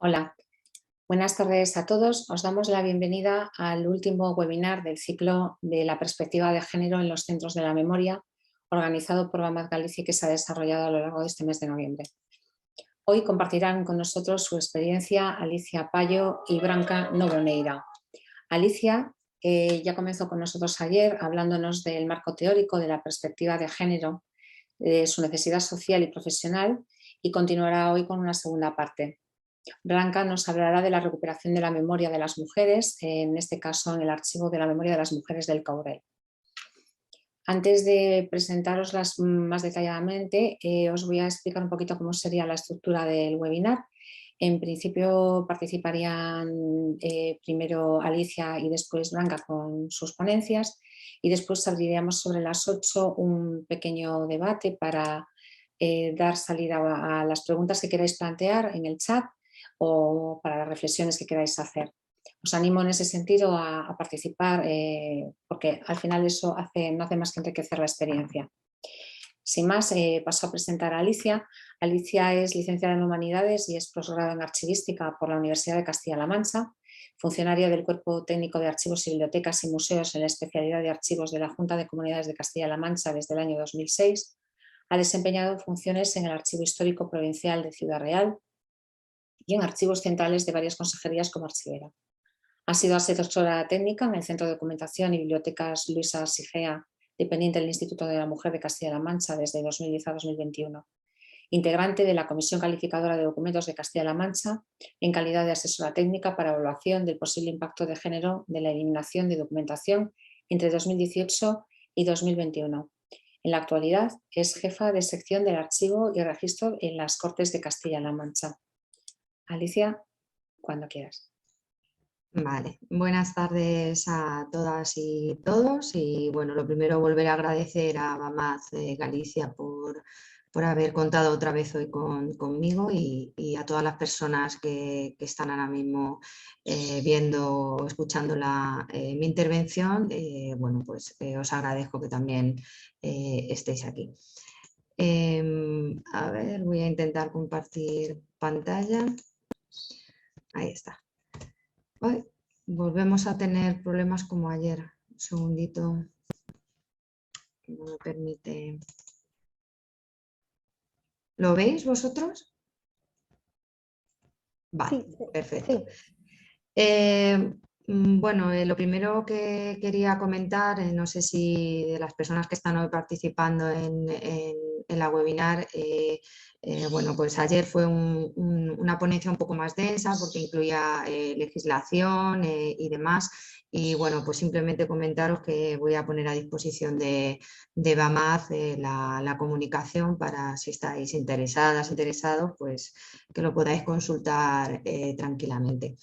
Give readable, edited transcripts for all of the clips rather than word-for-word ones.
Hola, buenas tardes a todos. Os damos la bienvenida al último webinar del ciclo de la perspectiva de género en los centros de la memoria, organizado por BAMAT Galicia y que se ha desarrollado a lo largo de este mes de noviembre. Hoy compartirán con nosotros su experiencia Alicia Payo y Branca Nogueira. Alicia ya comenzó con nosotros ayer hablándonos del marco teórico de la perspectiva de género, de su necesidad social y profesional, y continuará hoy con una segunda parte. Branca nos hablará de la recuperación de la memoria de las mujeres, en este caso en el archivo de la memoria de las mujeres del Caurel. Antes de presentaroslas más detalladamente, os voy a explicar un poquito cómo sería la estructura del webinar. En principio participarían primero Alicia y después Branca con sus ponencias, y después abriríamos sobre las 8 un pequeño debate para dar salida a las preguntas que queráis plantear en el chat o para las reflexiones que queráis hacer. Os animo en ese sentido a participar porque al final eso no hace más que enriquecer la experiencia. Sin más, paso a presentar a Alicia. Alicia es licenciada en Humanidades y es posgrado en Archivística por la Universidad de Castilla-La Mancha, funcionaria del Cuerpo Técnico de Archivos y Bibliotecas y Museos en la especialidad de Archivos de la Junta de Comunidades de Castilla-La Mancha desde el año 2006. Ha desempeñado funciones en el Archivo Histórico Provincial de Ciudad Real y en archivos centrales de varias consejerías como archivera. Ha sido asesora técnica en el Centro de Documentación y Bibliotecas Luisa Sigea, dependiente del Instituto de la Mujer de Castilla-La Mancha desde 2010 a 2021. Integrante de la Comisión Calificadora de Documentos de Castilla-La Mancha en calidad de asesora técnica para evaluación del posible impacto de género de la eliminación de documentación entre 2018 y 2021. En la actualidad es jefa de sección del Archivo y Registro en las Cortes de Castilla-La Mancha. Alicia, cuando quieras. Vale, buenas tardes a todas y todos, y bueno, lo primero volver a agradecer a BAMAT Galicia por haber contado otra vez hoy conmigo y a todas las personas que están ahora mismo viendo o escuchando mi intervención. Bueno, pues os agradezco que también estéis aquí. A ver, voy a intentar compartir pantalla. Ahí está. Ay, volvemos a tener problemas como ayer. Un segundito, que no me permite. ¿Lo veis vosotros? Vale, sí, perfecto. Sí. Bueno, lo primero que quería comentar, no sé si de las personas que están hoy participando en la webinar, bueno, pues ayer fue una ponencia un poco más densa porque incluía legislación y demás, y bueno, pues simplemente comentaros que voy a poner a disposición de BAMAT la comunicación para si estáis interesadas, interesados, pues que lo podáis consultar tranquilamente.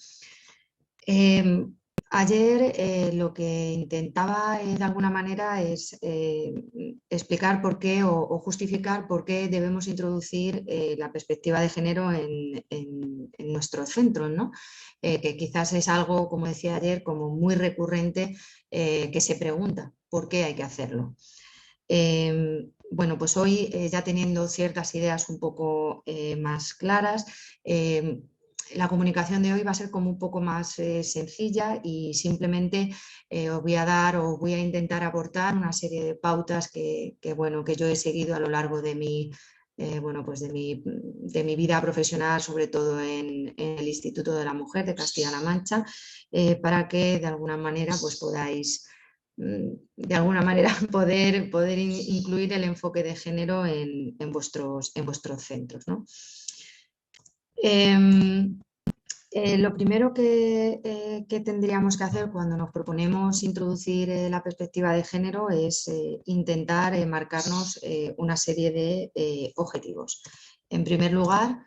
Ayer lo que intentaba de alguna manera es explicar por qué o justificar por qué debemos introducir la perspectiva de género en nuestros centros, ¿no? Que quizás es algo, como decía ayer, como muy recurrente, que se pregunta por qué hay que hacerlo. Bueno, pues hoy ya teniendo ciertas ideas un poco más claras, la comunicación de hoy va a ser como un poco más sencilla y simplemente os voy a dar o voy a intentar aportar una serie de pautas que yo he seguido a lo largo de pues de mi vida profesional, sobre todo en el Instituto de la Mujer de Castilla-La Mancha, para que de alguna manera pues podáis de alguna manera poder incluir el enfoque de género en vuestros centros, ¿no? Lo primero que tendríamos que hacer cuando nos proponemos introducir la perspectiva de género es intentar marcarnos una serie de objetivos. En primer lugar,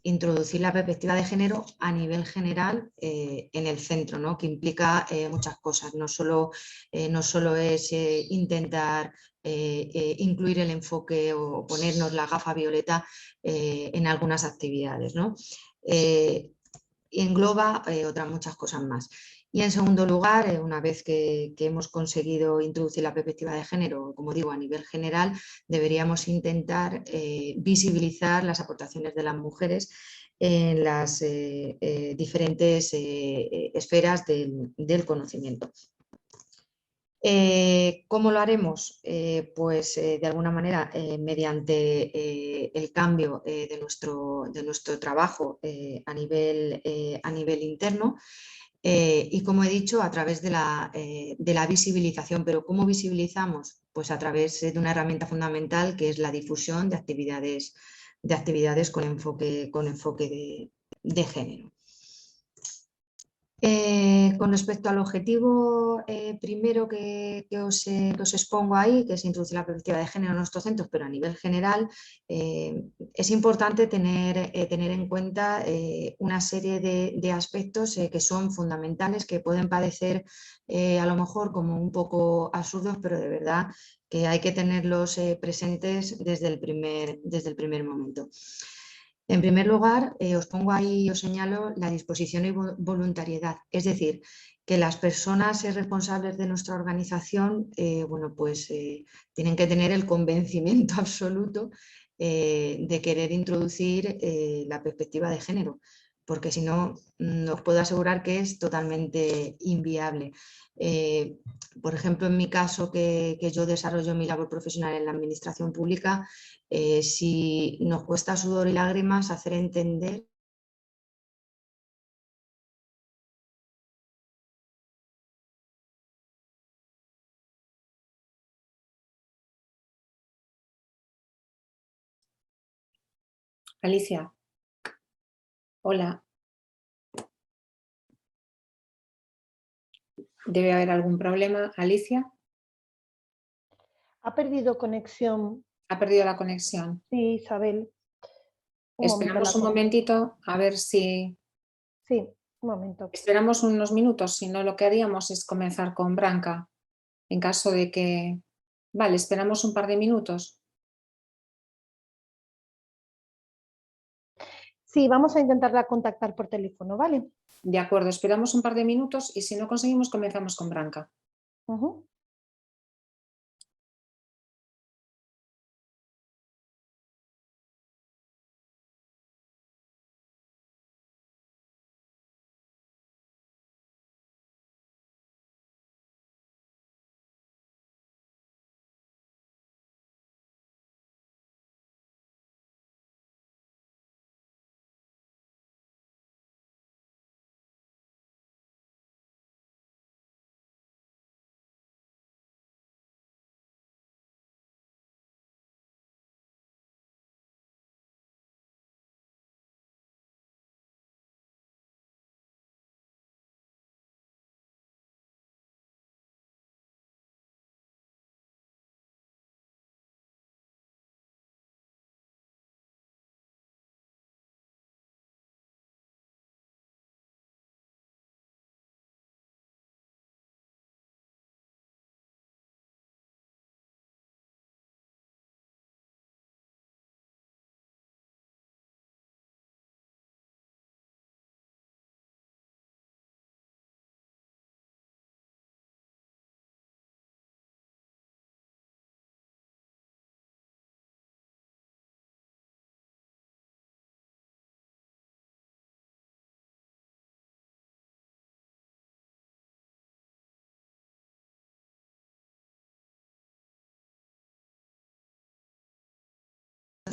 introducir la perspectiva de género a nivel general en el centro, ¿no? Que implica muchas cosas. No solo es intentar incluir el enfoque o ponernos la gafa violeta en algunas actividades, ¿no? Engloba otras muchas cosas más. Y en segundo lugar, una vez que hemos conseguido introducir la perspectiva de género, como digo, a nivel general, deberíamos intentar visibilizar las aportaciones de las mujeres en las diferentes esferas del conocimiento. ¿Cómo lo haremos? Pues de alguna manera mediante el cambio de nuestro trabajo a nivel interno y, como he dicho, a través de la visibilización. ¿Pero cómo visibilizamos? Pues a través de una herramienta fundamental que es la difusión de actividades con enfoque de género. Con respecto al objetivo primero que os expongo ahí, que es introducir la perspectiva de género en nuestros centros, pero a nivel general, es importante tener en cuenta una serie de aspectos que son fundamentales, que pueden parecer a lo mejor como un poco absurdos, pero de verdad que hay que tenerlos presentes desde el primer momento. En primer lugar, os pongo ahí, os señalo la disposición y voluntariedad, es decir, que las personas responsables de nuestra organización bueno, pues, tienen que tener el convencimiento absoluto de querer introducir la perspectiva de género, porque si no, os puedo asegurar que es totalmente inviable. Por ejemplo, en mi caso, que yo desarrollo mi labor profesional en la administración pública, si nos cuesta sudor y lágrimas hacer entender Alicia, hola. Debe haber algún problema. Alicia, Ha perdido conexión. ha perdido la conexión. Sí, Isabel. Un momento Esperamos la un conecto. momentito a ver si... Sí, un momento. Esperamos unos minutos, si no lo que haríamos es comenzar con Branca. En caso de que... Vale, esperamos un par de minutos. Sí, vamos a intentarla contactar por teléfono, ¿vale? De acuerdo, esperamos un par de minutos y si no conseguimos comenzamos con Branca. Ujú.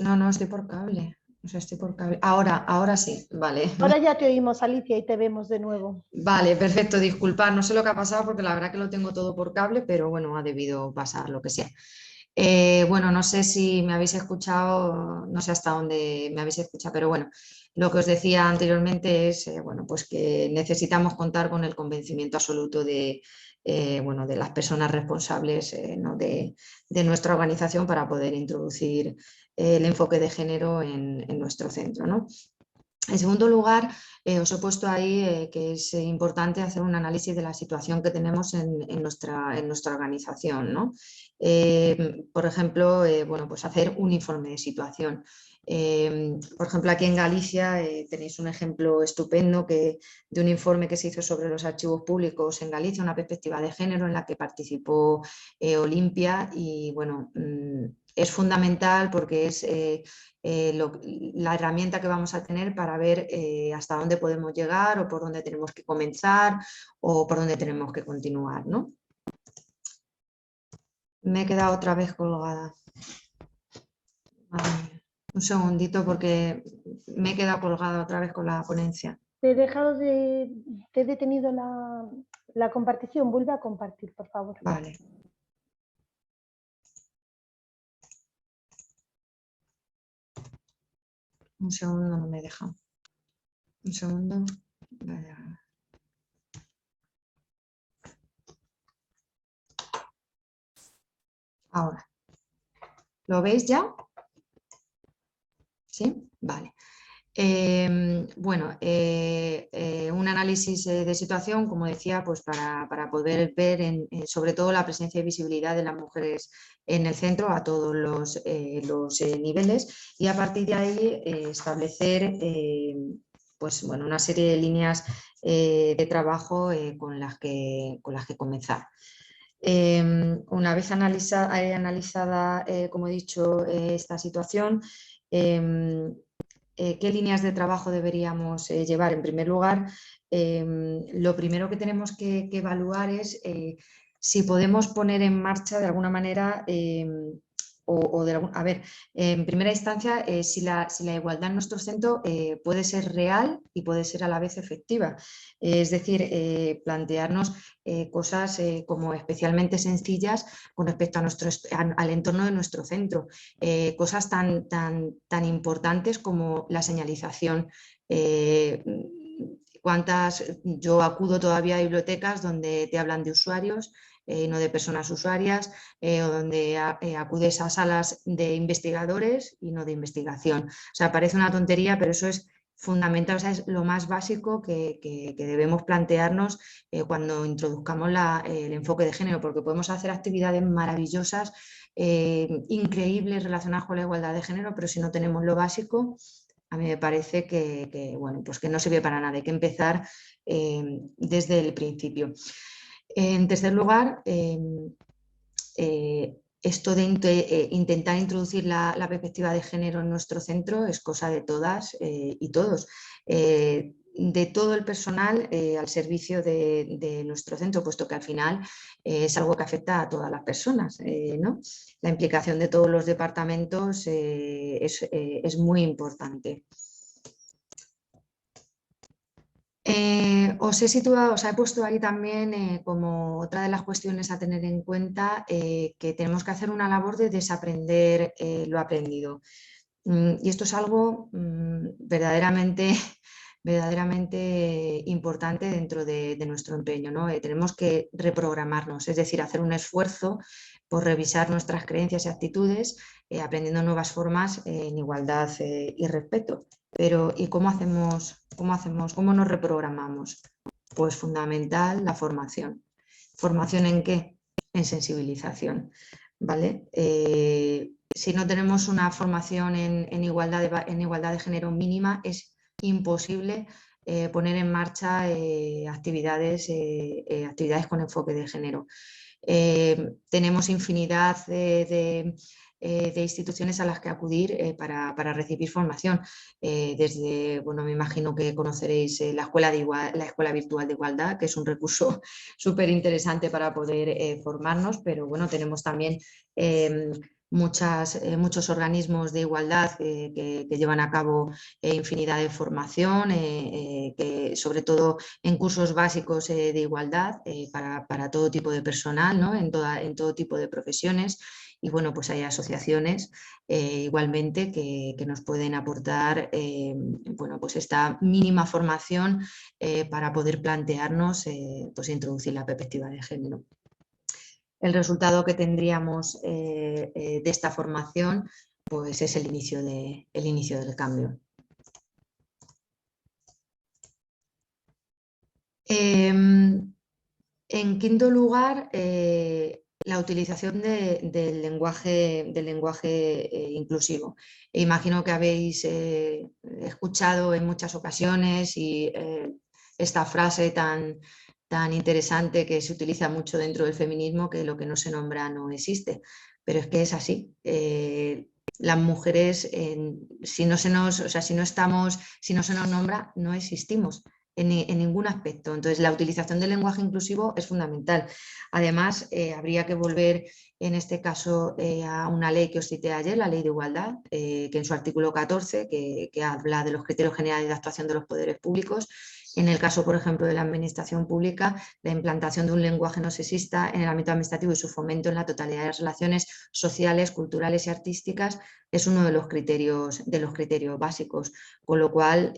No, estoy por cable. O sea, estoy por cable. Ahora sí, vale. Ahora ya te oímos, Alicia, y te vemos de nuevo. Vale, perfecto. Disculpad, no sé lo que ha pasado porque la verdad que lo tengo todo por cable, pero bueno, ha debido pasar lo que sea. Bueno, no sé si me habéis escuchado, no sé hasta dónde me habéis escuchado, pero bueno, lo que os decía anteriormente es bueno, pues que necesitamos contar con el convencimiento absoluto bueno, de las personas responsables ¿no? de nuestra organización para poder introducir el enfoque de género en nuestro centro, ¿no? En segundo lugar, os he puesto ahí que es importante hacer un análisis de la situación que tenemos en nuestra organización, ¿no? Por ejemplo, bueno, pues hacer un informe de situación. Por ejemplo, aquí en Galicia tenéis un ejemplo estupendo de un informe que se hizo sobre los archivos públicos en Galicia, una perspectiva de género en la que participó Olimpia y bueno, es fundamental porque es la herramienta que vamos a tener para ver hasta dónde podemos llegar o por dónde tenemos que comenzar o por dónde tenemos que continuar, ¿no? Me he quedado otra vez colgada. Un segundito porque me he quedado colgada otra vez con la ponencia. Te he detenido la compartición. Vuelve a compartir, por favor. Vale. Un segundo, no me deja. Un segundo. Vaya. Ahora. ¿Lo veis ya? ¿Sí? Vale. Bueno, un análisis de situación, como decía, pues para poder ver sobre todo la presencia y visibilidad de las mujeres en el centro a todos los niveles, y a partir de ahí establecer pues, bueno, una serie de líneas de trabajo con las que comenzar. Una vez analizada, como he dicho, esta situación, ¿qué líneas de trabajo deberíamos llevar? En primer lugar, lo primero que tenemos que evaluar es si podemos poner en marcha de alguna manera en primera instancia, si la igualdad en nuestro centro puede ser real y puede ser a la vez efectiva. Es decir, plantearnos cosas como especialmente sencillas con respecto al entorno de nuestro centro. Cosas tan importantes como la señalización. Yo acudo todavía a bibliotecas donde te hablan de usuarios, no de personas usuarias, o donde acudes a salas de investigadores y no de investigación. O sea, parece una tontería, pero eso es fundamental, o sea, es lo más básico que debemos plantearnos cuando introduzcamos el enfoque de género, porque podemos hacer actividades maravillosas, increíbles relacionadas con la igualdad de género, pero si no tenemos lo básico, a mí me parece bueno, pues que no sirve para nada, hay que empezar desde el principio. En tercer lugar, esto de intentar introducir la perspectiva de género en nuestro centro es cosa de todas y todos, de todo el personal al servicio de nuestro centro, puesto que al final es algo que afecta a todas las personas, ¿no? La implicación de todos los departamentos es muy importante. Os he puesto ahí también como otra de las cuestiones a tener en cuenta que tenemos que hacer una labor de desaprender lo aprendido. Y esto es algo verdaderamente importante dentro de nuestro empeño, ¿no? Tenemos que reprogramarnos, es decir, hacer un esfuerzo por revisar nuestras creencias y actitudes, aprendiendo nuevas formas en igualdad y respeto. Pero ¿y cómo nos reprogramamos? Pues fundamental la formación. ¿Formación en qué? En sensibilización, ¿vale? Si no tenemos una formación en igualdad de género mínima, es imposible poner en marcha actividades con enfoque de género. Tenemos infinidad de instituciones a las que acudir para recibir formación. Bueno, me imagino que conoceréis la Escuela Virtual de Igualdad, que es un recurso súper interesante para poder formarnos, pero bueno, tenemos también muchos organismos de igualdad que llevan a cabo infinidad de formación, sobre todo en cursos básicos de igualdad para todo tipo de personal, ¿no? en todo tipo de profesiones. Y bueno, pues hay asociaciones igualmente que nos pueden aportar bueno, pues esta mínima formación para poder plantearnos pues introducir la perspectiva de género. El resultado que tendríamos de esta formación pues es el inicio del cambio. En quinto lugar, la utilización del lenguaje inclusivo. Imagino que habéis escuchado en muchas ocasiones esta frase tan interesante que se utiliza mucho dentro del feminismo, que lo que no se nombra no existe. pero es que es así. Las mujeres, si no se nos nombra, no existimos en ningún aspecto. Entonces, la utilización del lenguaje inclusivo es fundamental. Además, habría que volver en este caso a una ley que os cité ayer, la Ley de Igualdad, que en su artículo 14, que habla de los criterios generales de actuación de los poderes públicos. En el caso, por ejemplo, de la administración pública, la implantación de un lenguaje no sexista en el ámbito administrativo y su fomento en la totalidad de las relaciones sociales, culturales y artísticas es uno de los criterios básicos. Con lo cual,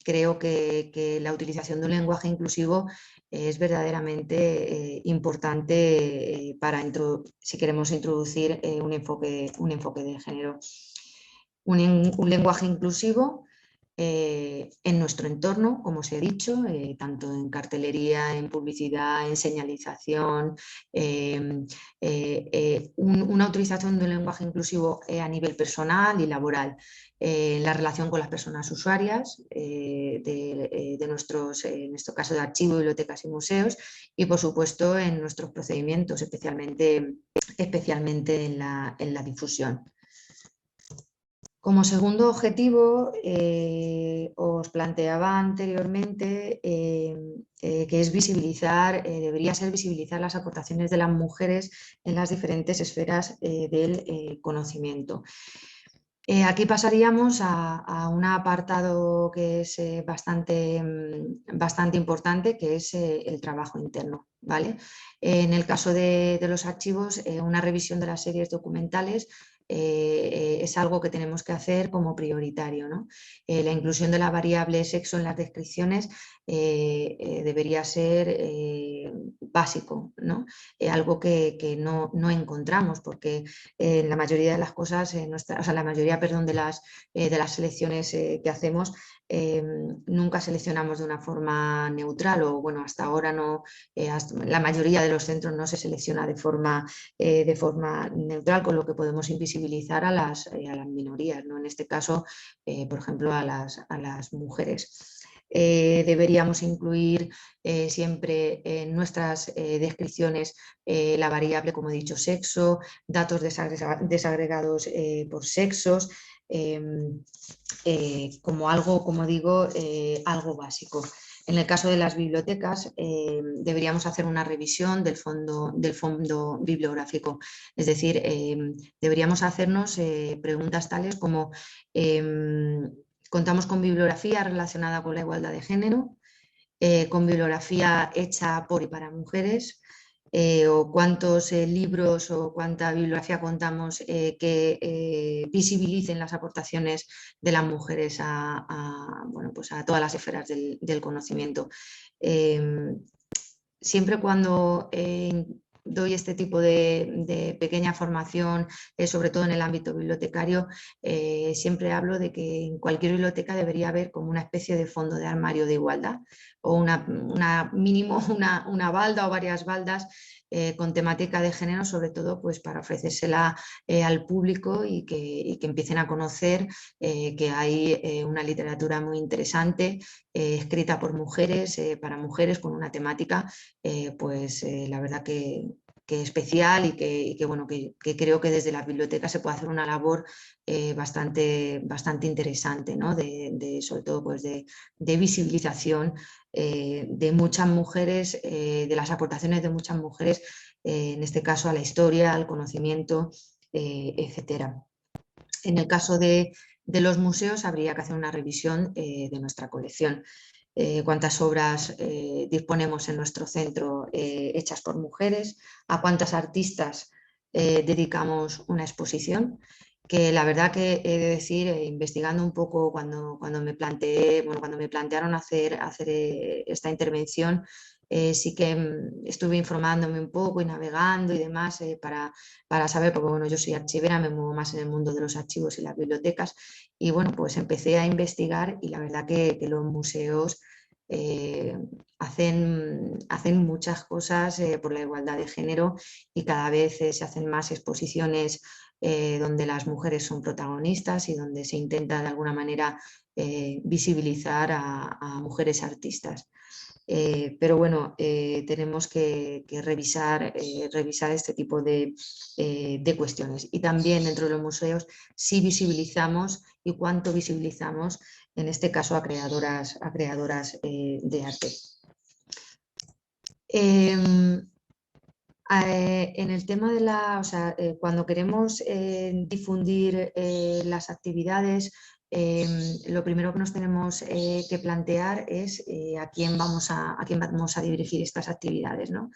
creo que la utilización de un lenguaje inclusivo es verdaderamente importante si queremos introducir un enfoque de género. Un lenguaje inclusivo en nuestro entorno, como os he dicho, tanto en cartelería, en publicidad, en señalización, una utilización de un lenguaje inclusivo a nivel personal y laboral, la relación con las personas usuarias de nuestros, en este caso de archivos, bibliotecas y museos, y por supuesto en nuestros procedimientos, especialmente en la difusión. Como segundo objetivo, os planteaba anteriormente que es debería ser visibilizar las aportaciones de las mujeres en las diferentes esferas del conocimiento. Aquí pasaríamos a un apartado que es bastante importante, que es el trabajo interno, ¿vale? En el caso de los archivos, una revisión de las series documentales es algo que tenemos que hacer como prioritario, ¿no? La inclusión de la variable sexo en las descripciones debería ser básico, ¿no? Algo que no encontramos, porque la mayoría de las cosas, la mayoría, perdón, de las selecciones que hacemos, nunca seleccionamos de una forma neutral, o bueno, hasta ahora no, la mayoría de los centros no se selecciona de forma neutral, con lo que podemos invisibilizar a las minorías, ¿no? En este caso, por ejemplo, a las mujeres. Deberíamos incluir siempre en nuestras descripciones la variable, como he dicho, sexo, datos desagregados por sexos, como algo, como digo, algo básico. En el caso de las bibliotecas, deberíamos hacer una revisión del fondo bibliográfico. Es decir, deberíamos hacernos preguntas tales como: ¿contamos con bibliografía relacionada con la igualdad de género? ¿Con bibliografía hecha por y para mujeres? O cuántos libros o cuánta bibliografía contamos que visibilicen las aportaciones de las mujeres bueno, pues a todas las esferas del conocimiento. Siempre cuando doy este tipo de pequeña formación, sobre todo en el ámbito bibliotecario, siempre hablo de que en cualquier biblioteca debería haber como una especie de fondo de armario de igualdad, o mínimo una balda o varias baldas con temática de género, sobre todo pues para ofrecérsela al público y que empiecen a conocer que hay una literatura muy interesante, escrita por mujeres, para mujeres, con una temática la verdad que especial, y que bueno, que creo que desde la biblioteca se puede hacer una labor bastante interesante, ¿no? Sobre todo pues de visibilización de muchas mujeres, de las aportaciones de muchas mujeres, en este caso a la historia, al conocimiento, etcétera. En el caso de los museos, habría que hacer una revisión de nuestra colección. Cuántas obras disponemos en nuestro centro hechas por mujeres, a cuántas artistas dedicamos una exposición, que la verdad que he de decir, investigando un poco cuando me plantearon hacer esta intervención, sí que estuve informándome un poco y navegando y demás para saber, porque bueno, yo soy archivera, me muevo más en el mundo de los archivos y las bibliotecas, y bueno, pues empecé a investigar, y la verdad que los museos hacen muchas cosas por la igualdad de género, y cada vez se hacen más exposiciones donde las mujeres son protagonistas y donde se intenta de alguna manera visibilizar a mujeres artistas. Pero bueno, tenemos que revisar este tipo de cuestiones. Y también dentro de los museos sí visibilizamos y cuánto visibilizamos, en este caso, a creadoras de arte. En el tema de cuando queremos difundir las actividades, lo primero que nos tenemos que plantear es a quién vamos a dirigir estas actividades, ¿no?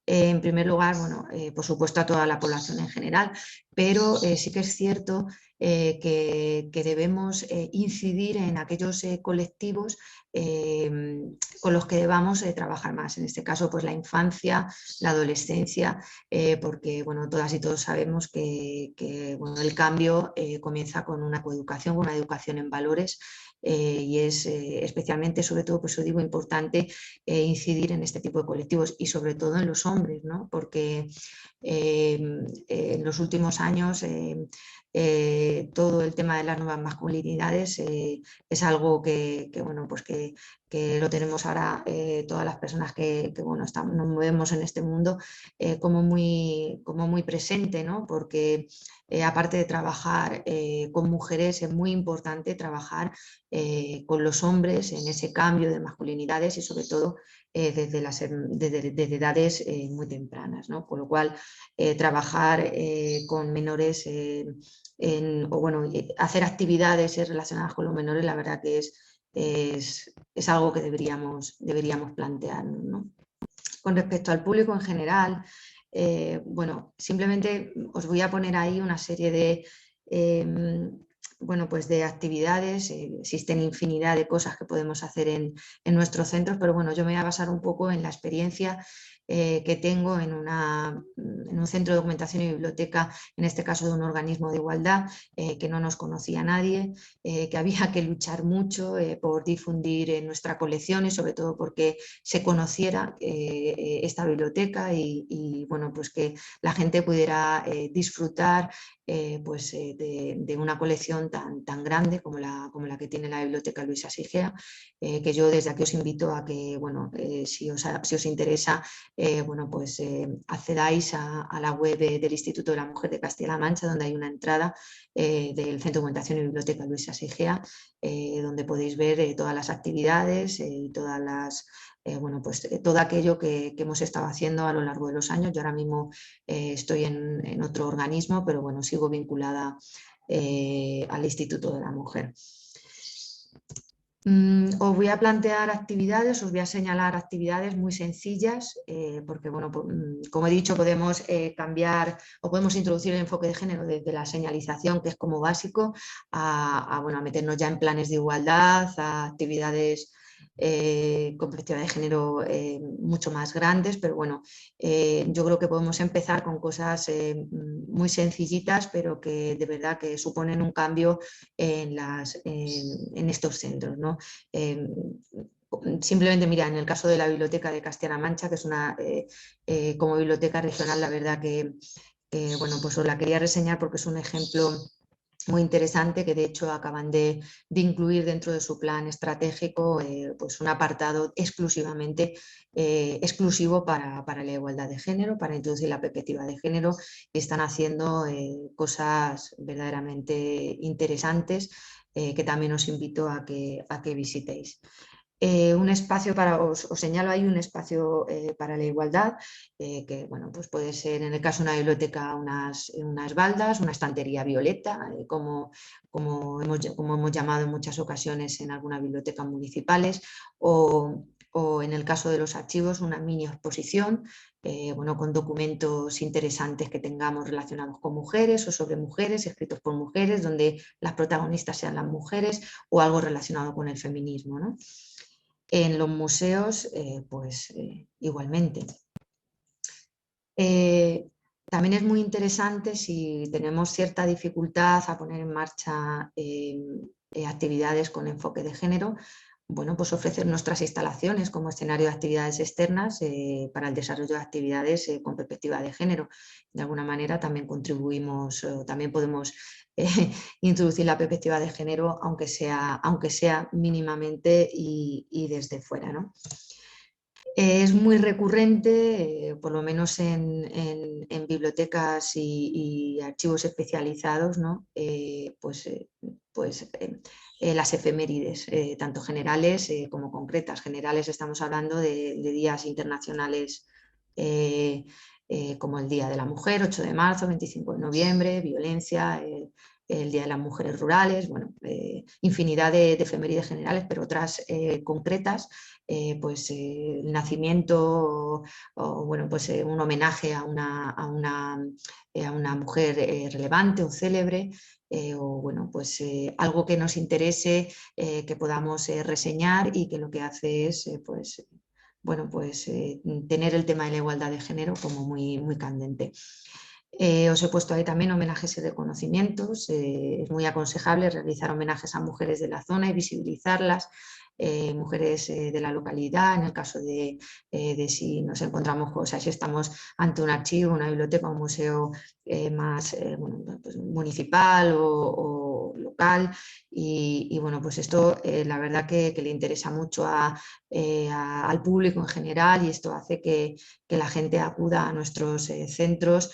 En primer lugar, bueno, por supuesto a toda la población en general, pero sí que es cierto que debemos incidir en aquellos colectivos con los que debamos trabajar más. En este caso, pues la infancia, la adolescencia, porque bueno, todas y todos sabemos que bueno, el cambio comienza con una coeducación, con una educación en valores. Y es especialmente, sobre todo, pues digo, importante incidir en este tipo de colectivos y sobre todo en los hombres, ¿no? Porque en los últimos años todo el tema de las nuevas masculinidades es algo bueno, pues que lo tenemos ahora todas las personas que bueno, nos movemos en este mundo como muy presente, ¿no? Porque aparte de trabajar con mujeres, es muy importante trabajar con los hombres en ese cambio de masculinidades y sobre todo desde edades muy tempranas, ¿no? Con lo cual, trabajar con menores o bueno, hacer actividades relacionadas con los menores, la verdad que es algo que deberíamos plantearnos, ¿no? Con respecto al público en general, bueno, simplemente os voy a poner ahí una serie de bueno, pues de actividades. Existen infinidad de cosas que podemos hacer en nuestros centros, pero bueno, yo me voy a basar un poco en la experiencia que tengo en un centro de documentación y biblioteca, en este caso de un organismo de igualdad, que no nos conocía nadie, que había que luchar mucho por difundir nuestra colección y sobre todo porque se conociera esta biblioteca y bueno, pues que la gente pudiera disfrutar pues, de una colección tan grande como la que tiene la Biblioteca Luisa Sigea, que yo desde aquí os invito a que, bueno, si os interesa, bueno, pues accedáis a la web del Instituto de la Mujer de Castilla-La Mancha, donde hay una entrada del Centro de Documentación y Biblioteca Luisa Sigea, donde podéis ver todas las actividades y todas las bueno, pues todo aquello que hemos estado haciendo a lo largo de los años. Yo ahora mismo estoy en otro organismo, pero bueno, sigo vinculada al Instituto de la Mujer. Os voy a plantear actividades, os voy a señalar actividades muy sencillas, porque bueno, como he dicho, podemos cambiar o podemos introducir el enfoque de género desde la señalización, que es como básico, bueno, a meternos ya en planes de igualdad, a actividades con perspectiva de género mucho más grandes, pero bueno, yo creo que podemos empezar con cosas muy sencillitas, pero que de verdad que suponen un cambio en estos centros, ¿no? Simplemente, mira, en el caso de la Biblioteca de Castilla-La Mancha, que es una, como biblioteca regional, la verdad que, bueno, pues os la quería reseñar porque es un ejemplo muy interesante, que de hecho acaban de incluir dentro de su plan estratégico pues un apartado exclusivamente exclusivo para la igualdad de género, para introducir la perspectiva de género, y están haciendo cosas verdaderamente interesantes que también os invito a que visitéis. Un espacio os señalo ahí un espacio para la igualdad, que bueno, pues puede ser en el caso de una biblioteca unas baldas, una estantería violeta, como hemos llamado en muchas ocasiones en algunas bibliotecas municipales, o en el caso de los archivos una mini exposición, bueno, con documentos interesantes que tengamos relacionados con mujeres o sobre mujeres, escritos por mujeres, donde las protagonistas sean las mujeres, o algo relacionado con el feminismo, ¿no? En los museos, pues igualmente. También es muy interesante, si tenemos cierta dificultad a poner en marcha actividades con enfoque de género, bueno, pues ofrecer nuestras instalaciones como escenario de actividades externas para el desarrollo de actividades con perspectiva de género. De alguna manera también contribuimos, también podemos introducir la perspectiva de género, aunque sea mínimamente y desde fuera, ¿no? Es muy recurrente, por lo menos en bibliotecas y archivos especializados, ¿no? Las efemérides, tanto generales como concretas. Generales estamos hablando de días internacionales como el Día de la Mujer, 8 de marzo, 25 de noviembre, violencia, el Día de las Mujeres Rurales, bueno, infinidad de efemérides generales, pero otras concretas. El nacimiento o bueno, pues un homenaje a una mujer relevante o célebre, o bueno, pues algo que nos interese, que podamos reseñar y que lo que hace es tener el tema de la igualdad de género como muy, muy candente. Os he puesto ahí también homenajes y reconocimientos. Es muy aconsejable realizar homenajes a mujeres de la zona y visibilizarlas. Mujeres de la localidad, en el caso de si nos encontramos, o sea, si estamos ante un archivo, una biblioteca, un museo más pues municipal o local. Y bueno, pues esto la verdad que le interesa mucho al público en general, y esto hace que la gente acuda a nuestros centros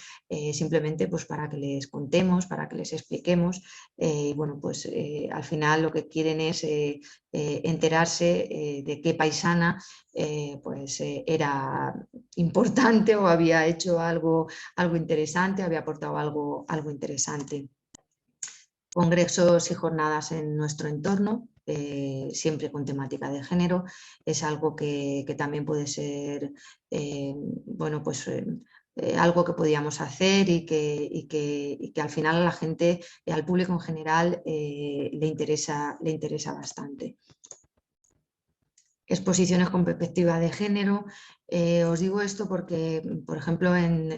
simplemente pues para que les contemos, para que les expliquemos. Y bueno, pues al final lo que quieren es enterarse de qué paisana era importante o había hecho algo interesante, había aportado algo interesante. Congresos y jornadas en nuestro entorno, siempre con temática de género, es algo que también puede ser algo que podíamos hacer y que al final a la gente, al público en general, le interesa bastante. Exposiciones con perspectiva de género. Os digo esto porque, por ejemplo, en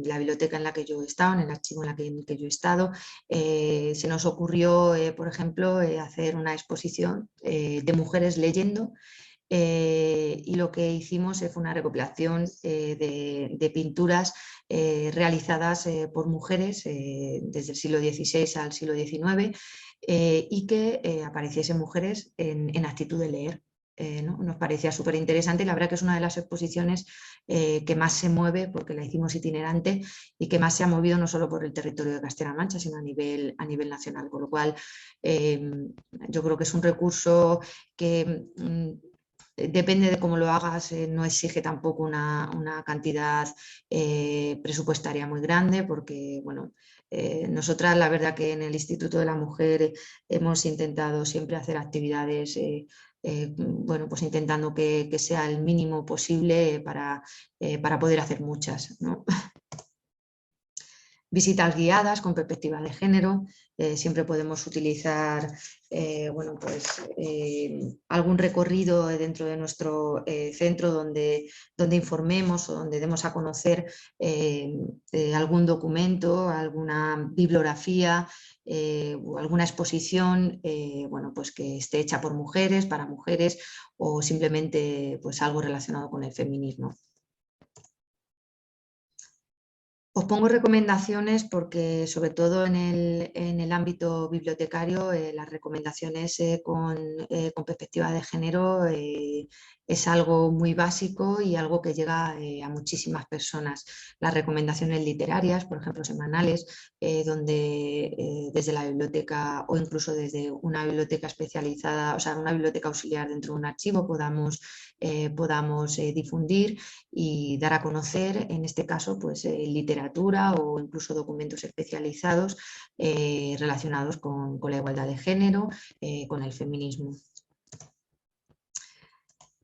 la biblioteca en la que yo he estado, en el archivo en el que yo he estado, se nos ocurrió, por ejemplo, hacer una exposición de mujeres leyendo. Y lo que hicimos fue una recopilación de pinturas realizadas por mujeres desde el siglo XVI al siglo XIX, y que apareciesen mujeres en actitud de leer. ¿No? Nos parecía súper interesante, y la verdad que es una de las exposiciones que más se mueve, porque la hicimos itinerante, y que más se ha movido no solo por el territorio de Castilla-La Mancha, sino a nivel nacional, con lo cual yo creo que es un recurso que depende de cómo lo hagas, no exige tampoco una cantidad presupuestaria muy grande, porque bueno, nosotras la verdad que en el Instituto de la Mujer hemos intentado siempre hacer actividades pues intentando que sea el mínimo posible para poder hacer muchas, ¿no? Visitas guiadas con perspectiva de género. Siempre podemos utilizar algún recorrido dentro de nuestro centro donde informemos o donde demos a conocer algún documento, alguna bibliografía o alguna exposición pues que esté hecha por mujeres, para mujeres, o simplemente pues algo relacionado con el feminismo. Os pongo recomendaciones porque, sobre todo en el ámbito bibliotecario, las recomendaciones con perspectiva de género es algo muy básico y algo que llega a muchísimas personas. Las recomendaciones literarias, por ejemplo, semanales, donde desde la biblioteca o incluso desde una biblioteca especializada, o sea, una biblioteca auxiliar dentro de un archivo, podamos difundir y dar a conocer, en este caso, pues literatura o incluso documentos especializados relacionados con la igualdad de género, con el feminismo.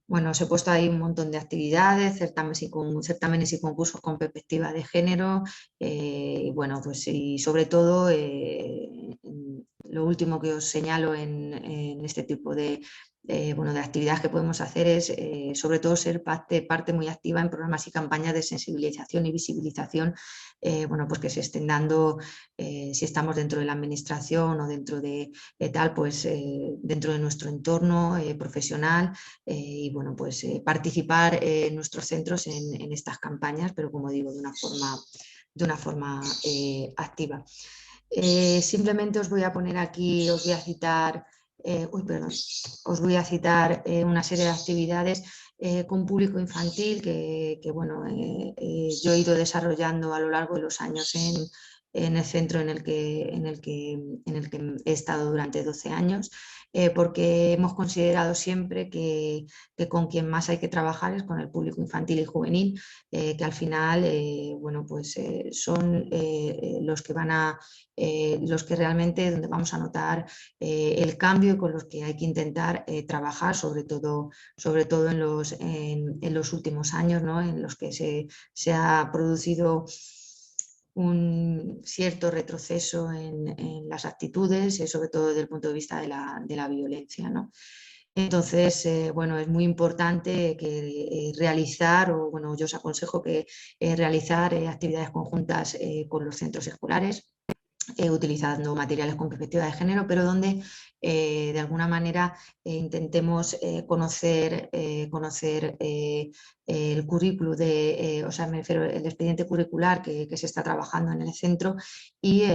Bueno, os he puesto ahí un montón de actividades, certámenes y concursos con perspectiva de género, y sobre todo lo último que os señalo en este tipo de actividades que podemos hacer es sobre todo ser parte muy activa en programas y campañas de sensibilización y visibilización pues que se estén dando, si estamos dentro de la administración o dentro de dentro de nuestro entorno profesional, y participar en nuestros centros en estas campañas, pero como digo, de una forma activa. Simplemente os voy a poner aquí, os voy a citar una serie de actividades con público infantil que bueno, yo he ido desarrollando a lo largo de los años en el centro en el que he estado durante 12 años, porque hemos considerado siempre que con quien más hay que trabajar es con el público infantil y juvenil, que al final bueno, pues, son los que van a los que realmente donde vamos a notar el cambio y con los que hay que intentar trabajar, sobre todo en los últimos años, ¿no? En los que se ha producido un cierto retroceso en las actitudes, sobre todo desde el punto de vista de la violencia, ¿no? Entonces, bueno, es muy importante que realizar, o bueno, yo os aconsejo que realizar actividades conjuntas con los centros escolares, utilizando materiales con perspectiva de género, pero donde de alguna manera intentemos conocer el currículo o sea, me refiero el expediente curricular que se está trabajando en el centro y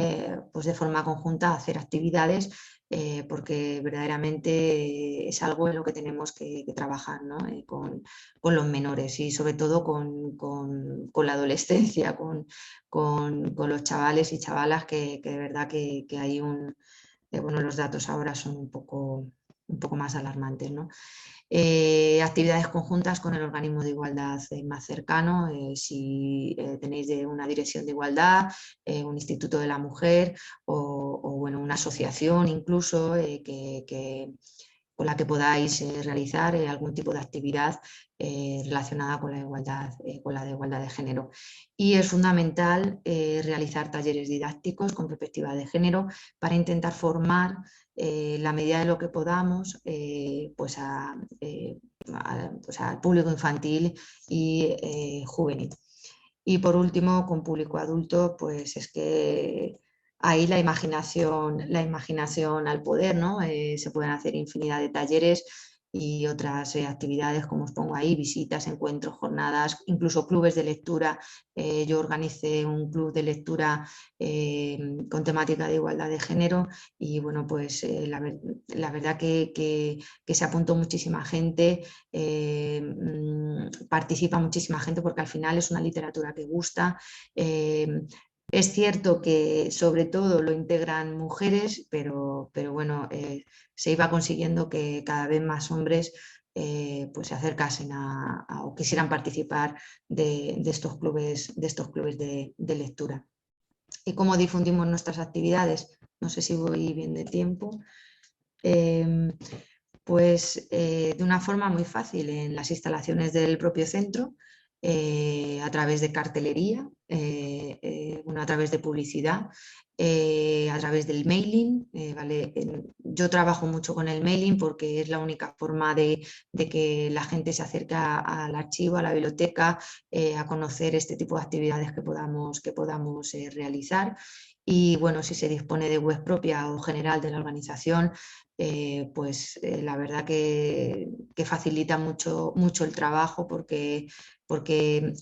pues de forma conjunta hacer actividades porque verdaderamente es algo en lo que tenemos que trabajar, ¿no? Con los menores y sobre todo con la adolescencia, con los chavales y chavalas que de verdad que hay bueno, los datos ahora son un poco más alarmantes, ¿no? Actividades conjuntas con el organismo de igualdad más cercano, si tenéis una dirección de igualdad, un instituto de la mujer o bueno, una asociación incluso con la que podáis realizar algún tipo de actividad relacionada con la de igualdad de género. Y es fundamental realizar talleres didácticos con perspectiva de género para intentar formar la medida de lo que podamos pues al público infantil y juvenil. Y por último, con público adulto, pues es que ahí la imaginación al poder, ¿no? Se pueden hacer infinidad de talleres y otras actividades, como os pongo ahí, visitas, encuentros, jornadas, incluso clubes de lectura. Yo organicé un club de lectura con temática de igualdad de género y bueno, pues la verdad que se apuntó muchísima gente, participa muchísima gente porque al final es una literatura que gusta. Es cierto que sobre todo lo integran mujeres, pero bueno, se iba consiguiendo que cada vez más hombres pues se acercasen o quisieran participar de estos clubes de lectura. ¿Y cómo difundimos nuestras actividades? No sé si voy bien de tiempo. Pues de una forma muy fácil en las instalaciones del propio centro, a través de cartelería, bueno, a través de publicidad, a través del mailing. ¿Vale? Yo trabajo mucho con el mailing porque es la única forma de que la gente se acerque al archivo, a la biblioteca, a conocer este tipo de actividades que podamos realizar. Y bueno, si se dispone de web propia o general de la organización, pues la verdad que facilita mucho el trabajo porque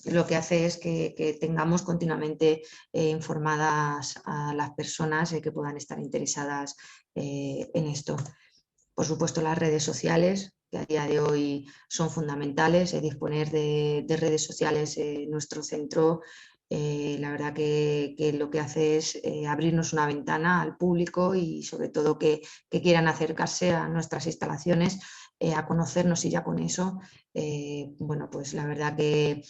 lo que hace es que tengamos continuamente informadas a las personas que puedan estar interesadas en esto. Por supuesto, las redes sociales, que a día de hoy son fundamentales, disponer de redes sociales en nuestro centro. La verdad que lo que hace es abrirnos una ventana al público y sobre todo que quieran acercarse a nuestras instalaciones, a conocernos y ya con eso, bueno, pues la verdad que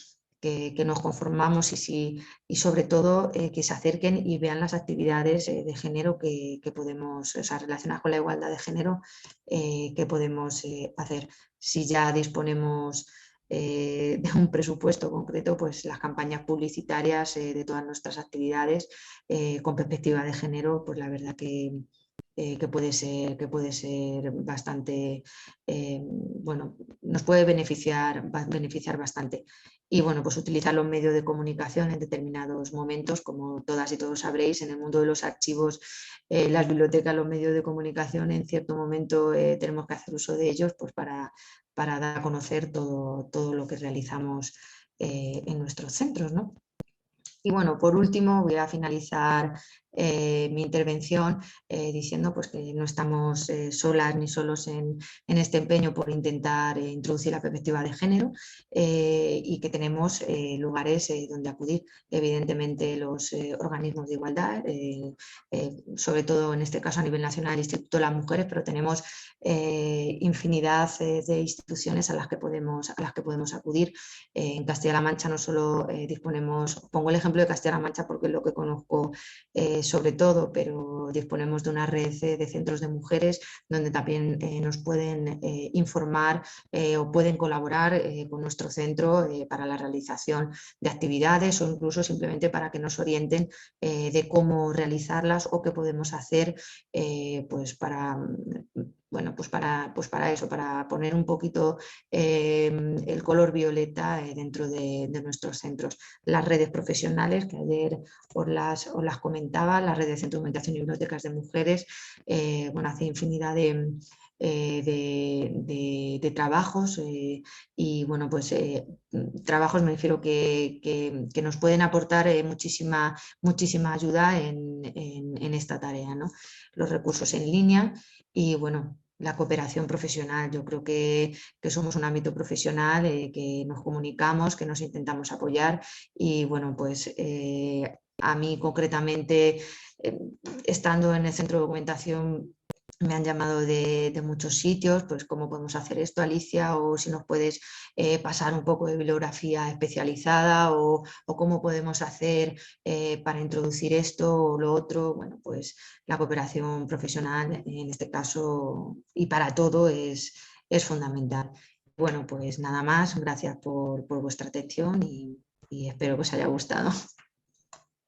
nos conformamos y sobre todo que se acerquen y vean las actividades de género que podemos, o sea, relacionadas con la igualdad de género que podemos hacer. Si ya disponemos de un presupuesto concreto, pues las campañas publicitarias de todas nuestras actividades con perspectiva de género, pues la verdad que puede ser bastante, bueno, nos puede beneficiar bastante. Y bueno, pues utilizar los medios de comunicación en determinados momentos, como todas y todos sabréis, en el mundo de los archivos, las bibliotecas, los medios de comunicación, en cierto momento tenemos que hacer uso de ellos pues para dar a conocer todo lo que realizamos en nuestros centros, ¿no? Y bueno, por último voy a finalizar mi intervención diciendo pues, que no estamos solas ni solos en este empeño por intentar introducir la perspectiva de género y que tenemos lugares donde acudir. Evidentemente los organismos de igualdad, sobre todo en este caso a nivel nacional, el Instituto de las Mujeres, pero tenemos infinidad de instituciones a las que podemos acudir. En Castilla-La Mancha no solo disponemos, pongo el ejemplo de Castilla-La Mancha porque es lo que conozco sobre todo, pero disponemos de una red de centros de mujeres donde también nos pueden informar o pueden colaborar con nuestro centro para la realización de actividades o incluso simplemente para que nos orienten de cómo realizarlas o qué podemos hacer pues para eso, para poner un poquito el color violeta dentro de nuestros centros. Las redes profesionales, que ayer os las comentaba, la red de centros de documentación y bibliotecas de mujeres, hace infinidad de trabajos y bueno, pues trabajos me refiero que nos pueden aportar muchísima ayuda en esta tarea, ¿no? Los recursos en línea y bueno, la cooperación profesional. Yo creo que somos un ámbito profesional, que nos comunicamos, que nos intentamos apoyar y bueno, pues a mí concretamente, estando en el centro de documentación, me han llamado de muchos sitios, pues cómo podemos hacer esto, Alicia, o si nos puedes pasar un poco de bibliografía especializada o cómo podemos hacer para introducir esto o lo otro. Bueno, pues la cooperación profesional en este caso y para todo es fundamental. Bueno, pues nada más, gracias por vuestra atención y espero que os haya gustado.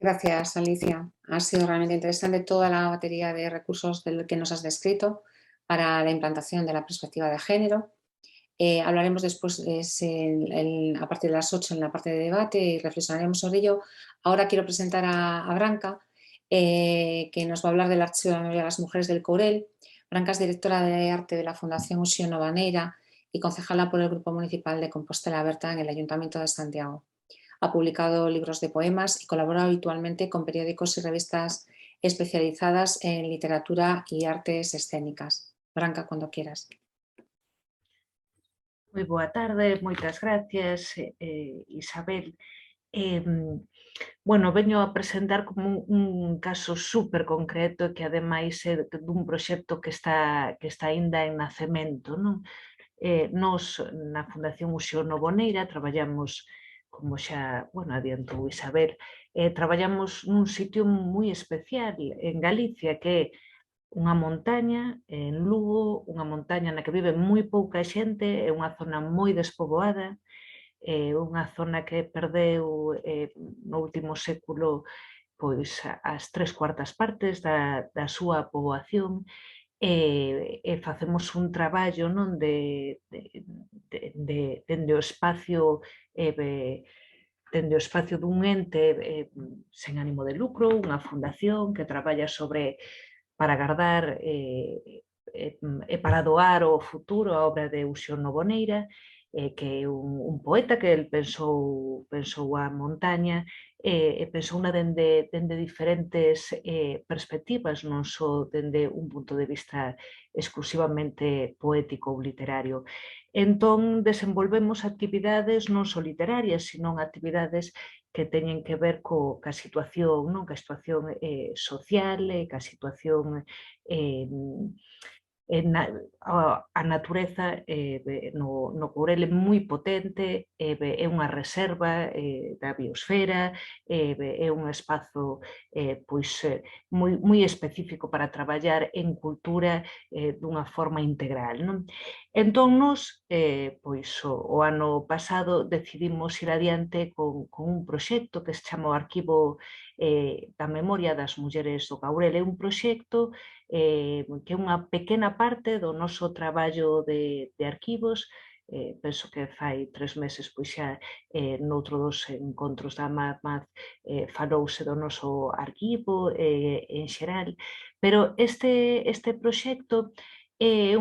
Gracias, Alicia. Ha sido realmente interesante toda la batería de recursos que nos has descrito para la implantación de la perspectiva de género. Hablaremos después a partir de las 8 en la parte de debate y reflexionaremos sobre ello. Ahora quiero presentar a Branca, que nos va a hablar del Archivo de la Memoria de las Mujeres del Courel. Branca es directora de arte de la Fundación Uxío Novaneira y concejala por el Grupo Municipal de Compostela Berta en el Ayuntamiento de Santiago. Ha publicado libros de poemas y colabora habitualmente con periódicos y revistas especializadas en literatura y artes escénicas. Branca, cuando quieras. Moi boa tarde, moitas gracias, Isabel. Bueno, veño a presentar como un caso super concreto que ademais é dun proxecto que está aínda en nacemento, non? Nos na Fundación Uxío Novaneira traballamos, como xa adiantou Isabel, traballamos nun sitio moi especial en Galicia, que é unha montaña en Lugo, unha montaña na que vive moi pouca xente, é unha zona moi despoboada, unha zona que perdeu no último século pois as 3/4 partes da súa poboación e facemos un traballo non dende o espacio dende o espacio dun ente sen ánimo de lucro, unha fundación que traballa para gardar e para doar ao futuro a obra de Uxío Novaneira, que é un poeta que el pensou a montaña e pensou dende diferentes perspectivas, non só dende un punto de vista exclusivamente poético ou literario. Entón, desenvolvemos actividades non só literarias, sino actividades que teñen que ver ca situación, non? Ca situación social, ca situación a natureza no Courel é moi potente, é unha reserva da biosfera, é un espazo moi específico para traballar en cultura dunha forma integral, non? Entón, nos, o ano pasado decidimos ir adiante con un proxecto que se chama o Arquivo da Memoria das Mulleres do Courel. É un proxecto que é unha pequena parte do noso traballo de arquivos. Penso que fai 3 meses pois xa noutro dos encontros da MADMAD falouse do noso arquivo en xeral, pero este proxecto é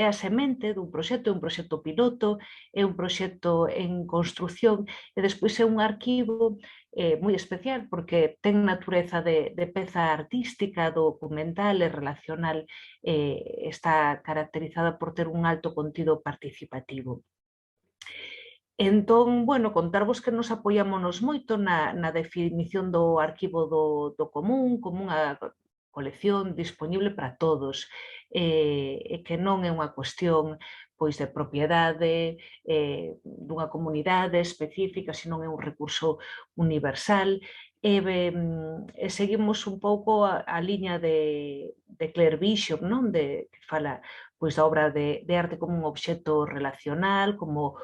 a semente dun proxecto, é un proxecto piloto, é un proxecto en construción e despois é un arquivo moi especial porque ten natureza de peza artística, documental e relacional, está caracterizada por ter un alto contido participativo. Entón, bueno, contarvos que nos apoiámonos moito na definición do arquivo do común como unha colección disponible para todos, e que non é unha cuestión pois de propiedade dunha comunidade específica, senón é un recurso universal, e seguimos un pouco a liña de Claire Bishop, non? Que fala pois da obra de arte como un obxecto relacional, como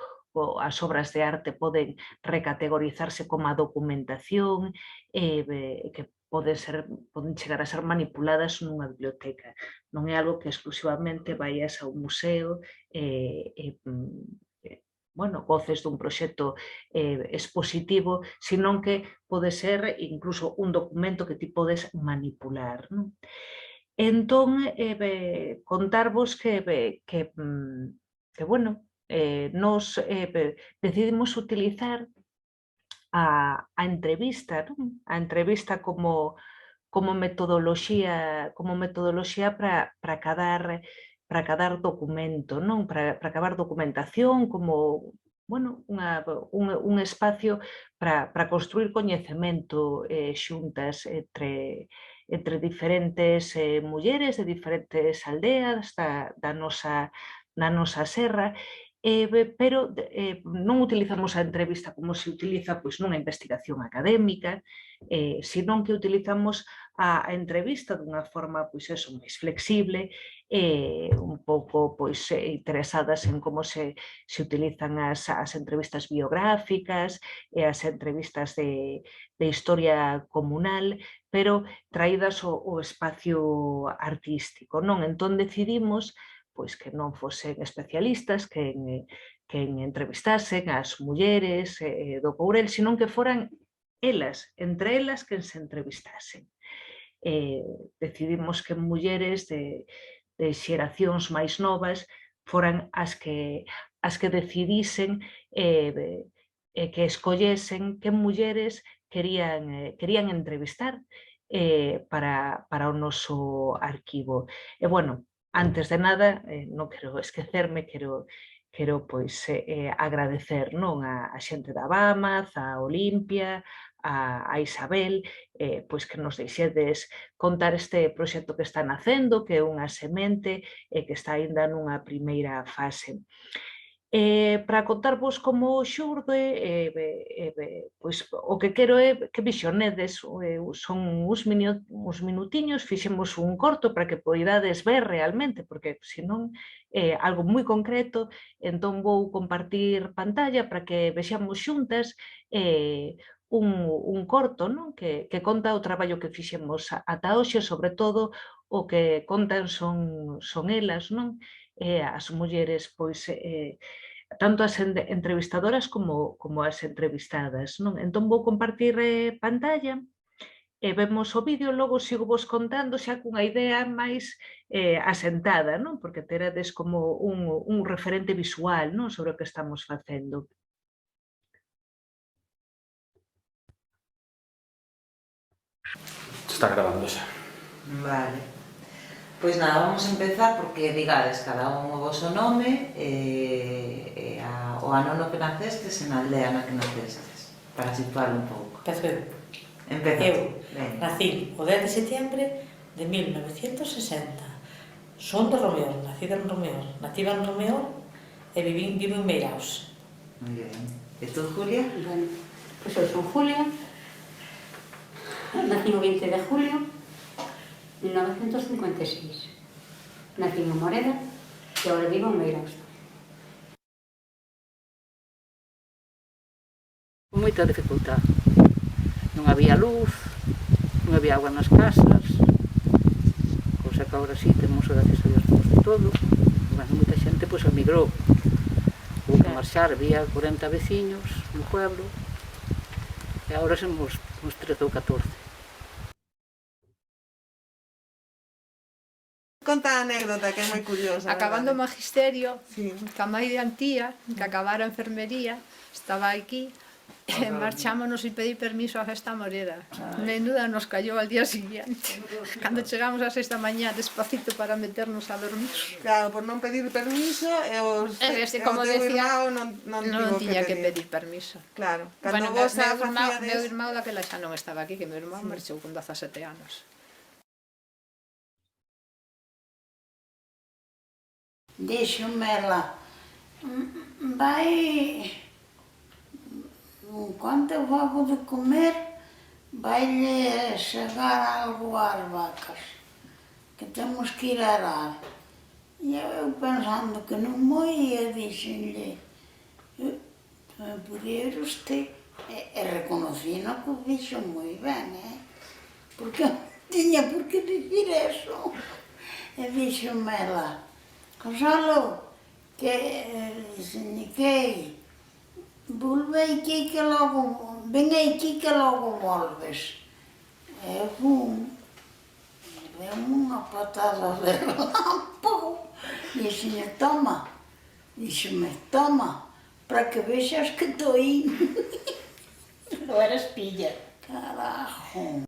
as obras de arte poden recategorizarse como a documentación, que poden chegar a ser manipuladas nunha biblioteca. Non é algo que exclusivamente vayas a un museo bueno, goces dun proxecto expositivo, senón que pode ser incluso un documento que ti podes manipular. Non? Entón, contarvos que bueno, nos decidimos utilizar a entrevista, non? A entrevista como metodoloxía para cadar documento, non? Para acabar documentación como bueno, un espacio para construir coñecemento xuntas entre diferentes mulleres de diferentes aldeas da nosa serra, pero non utilizamos a entrevista como se utiliza pois, nunha investigación académica, senón que utilizamos a entrevista dunha forma pois eso, máis flexible, un pouco pois, interesadas en como se utilizan as entrevistas biográficas e as entrevistas de historia comunal, pero traídas ao espacio artístico. Non? Entón decidimos pois que non fosen especialistas quen entrevistasen as mulleres do Courel, senón que foran elas, entre elas, quen se entrevistasen. Decidimos que mulleres de xeracións máis novas foran as que decidisen que escollesen que mulleres querían entrevistar para o noso arquivo. E, bueno, antes de nada, non quero esquecerme, quero pois agradecer non a xente da Bamaz, a Olimpia, a Isabel, pois que nos deixedes contar este proxecto que está nacendo, que é unha semente e que está aínda nunha primeira fase. Para contarvos como xurde, pois, o que quero é que visionedes, son uns minutiños, fixemos un corto para que poidades ver realmente, porque senón é algo moi concreto, entón vou compartir pantalla para que vexamos xuntas un corto, non? Que conta o traballo que fixemos ata hoxe, sobre todo o que contan son elas, non? As mulleres, pois, tanto as entrevistadoras como as entrevistadas, non? Entón vou compartir pantalla e vemos o vídeo, logo sigo vos contando xa cunha idea máis asentada, non? Porque terades como un referente visual, non? Sobre o que estamos facendo. Está grabando xa. Vale. Pois nada, vamos a empezar porque digades cada un o voso nome e o ano no que nacestes e na aldea na que nacestes, para situar un pouco. Empezo eu. Empeza. Eu nací o 10 de setembro de 1960. Son de Romeor, nacida en Romeor, nativa en Romeor e vivo en Meiraos. Moi ben. E tú, Julia? Bueno, pois eu son Julia, nací o 20 de julio de 1956. Nací en Moreda e agora vivo en Meiraos. Con moita dificultade. Non había luz, non había agua nas casas, cousa que agora sí temos, gracias a Dios, temos de todo. Bueno, moita xente pois emigrou. Houve que marchar, había 40 veciños no pueblo e agora somos uns 13 ou 14. Conta a anécdota que é moi curiosa. Acabando o magisterio, sí. ca mai de Antía, que acabara a enfermería, estaba aquí, marchámonos sin pedir permiso a Festa Morera. Menuda nos cayó al día siguiente. Cando chegamos a 6 da mañá despacito para meternos a dormir. Claro, por non pedir permiso e o Como teu decía, irmão non tiña que pedir permiso. Claro, cando vos a facíades... Meu irmão daquela xa non estaba aquí, que meu irmão marchou con 17 anos. Díxome ela, vai, quando eu vou de comer, vai-lhe chegar algo às vacas, que temos que ir arar. E eu pensando que non mo ia, dixenlle, podia ir usted. E reconocino que o dixo moi ben, porque eu tiña por que dicir eso. E díxome ela, Gonzalo, volve aquí que logo, ven aquí que logo volves. E fun, deu-me unha patada de relámpago. Dixeme, toma, para que vexas que estou indo. Non eres pilla. Carajo.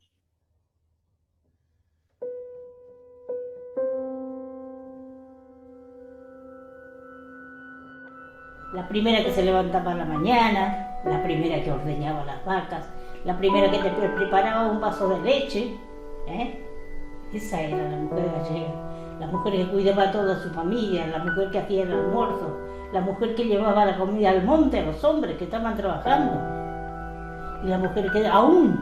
La primera que se levantaba a la mañana, la primera que ordeñaba las vacas, la primera que te preparaba un vaso de leche, Esa era la mujer gallega, la mujer que cuidaba a toda su familia, la mujer que hacía el almuerzo, la mujer que llevaba la comida al monte a los hombres que estaban trabajando, y la mujer que aún,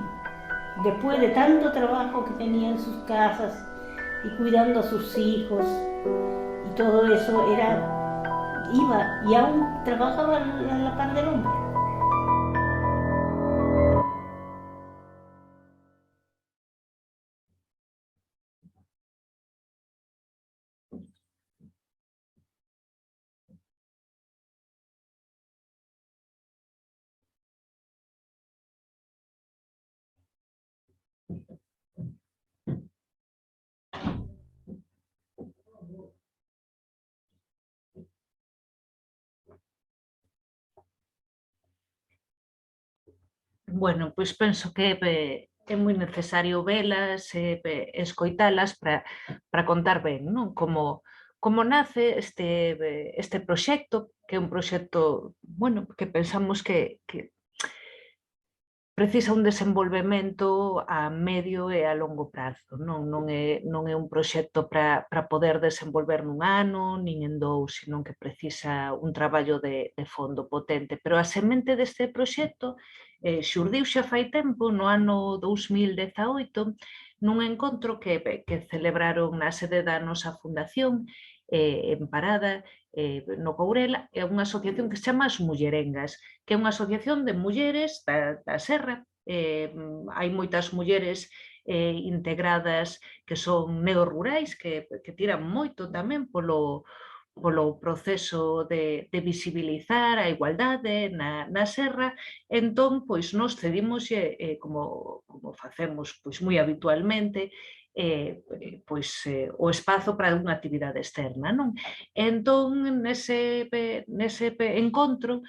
después de tanto trabajo que tenía en sus casas y cuidando a sus hijos, y todo eso iba y aún trabajaba a la par del hombre. Bueno, pois penso que é moi necesario velas e escoitalas para contar ben, non? Como nace este proxecto, que é un proxecto, bueno, que pensamos que precisa un desenvolvemento a medio e a longo prazo, non é un proxecto para poder desenvolver nun ano, nin en dous, senón que precisa un traballo de fondo potente. Pero a semente deste proxecto xurdiu xa fai tempo, no ano 2018, nun encontro que celebraron na sede da nosa fundación, en Parada, no Courel, é unha asociación que se chama As Mullerengas, que é unha asociación de mulleres da Serra. Hai moitas mulleres integradas que son neorrurais, que tiran moito tamén polo proceso de visibilizar a igualdade na Serra. Entón, pois, nos cedimos, como facemos moi habitualmente, o espazo para unha actividade externa, non? Entón, nese encontro,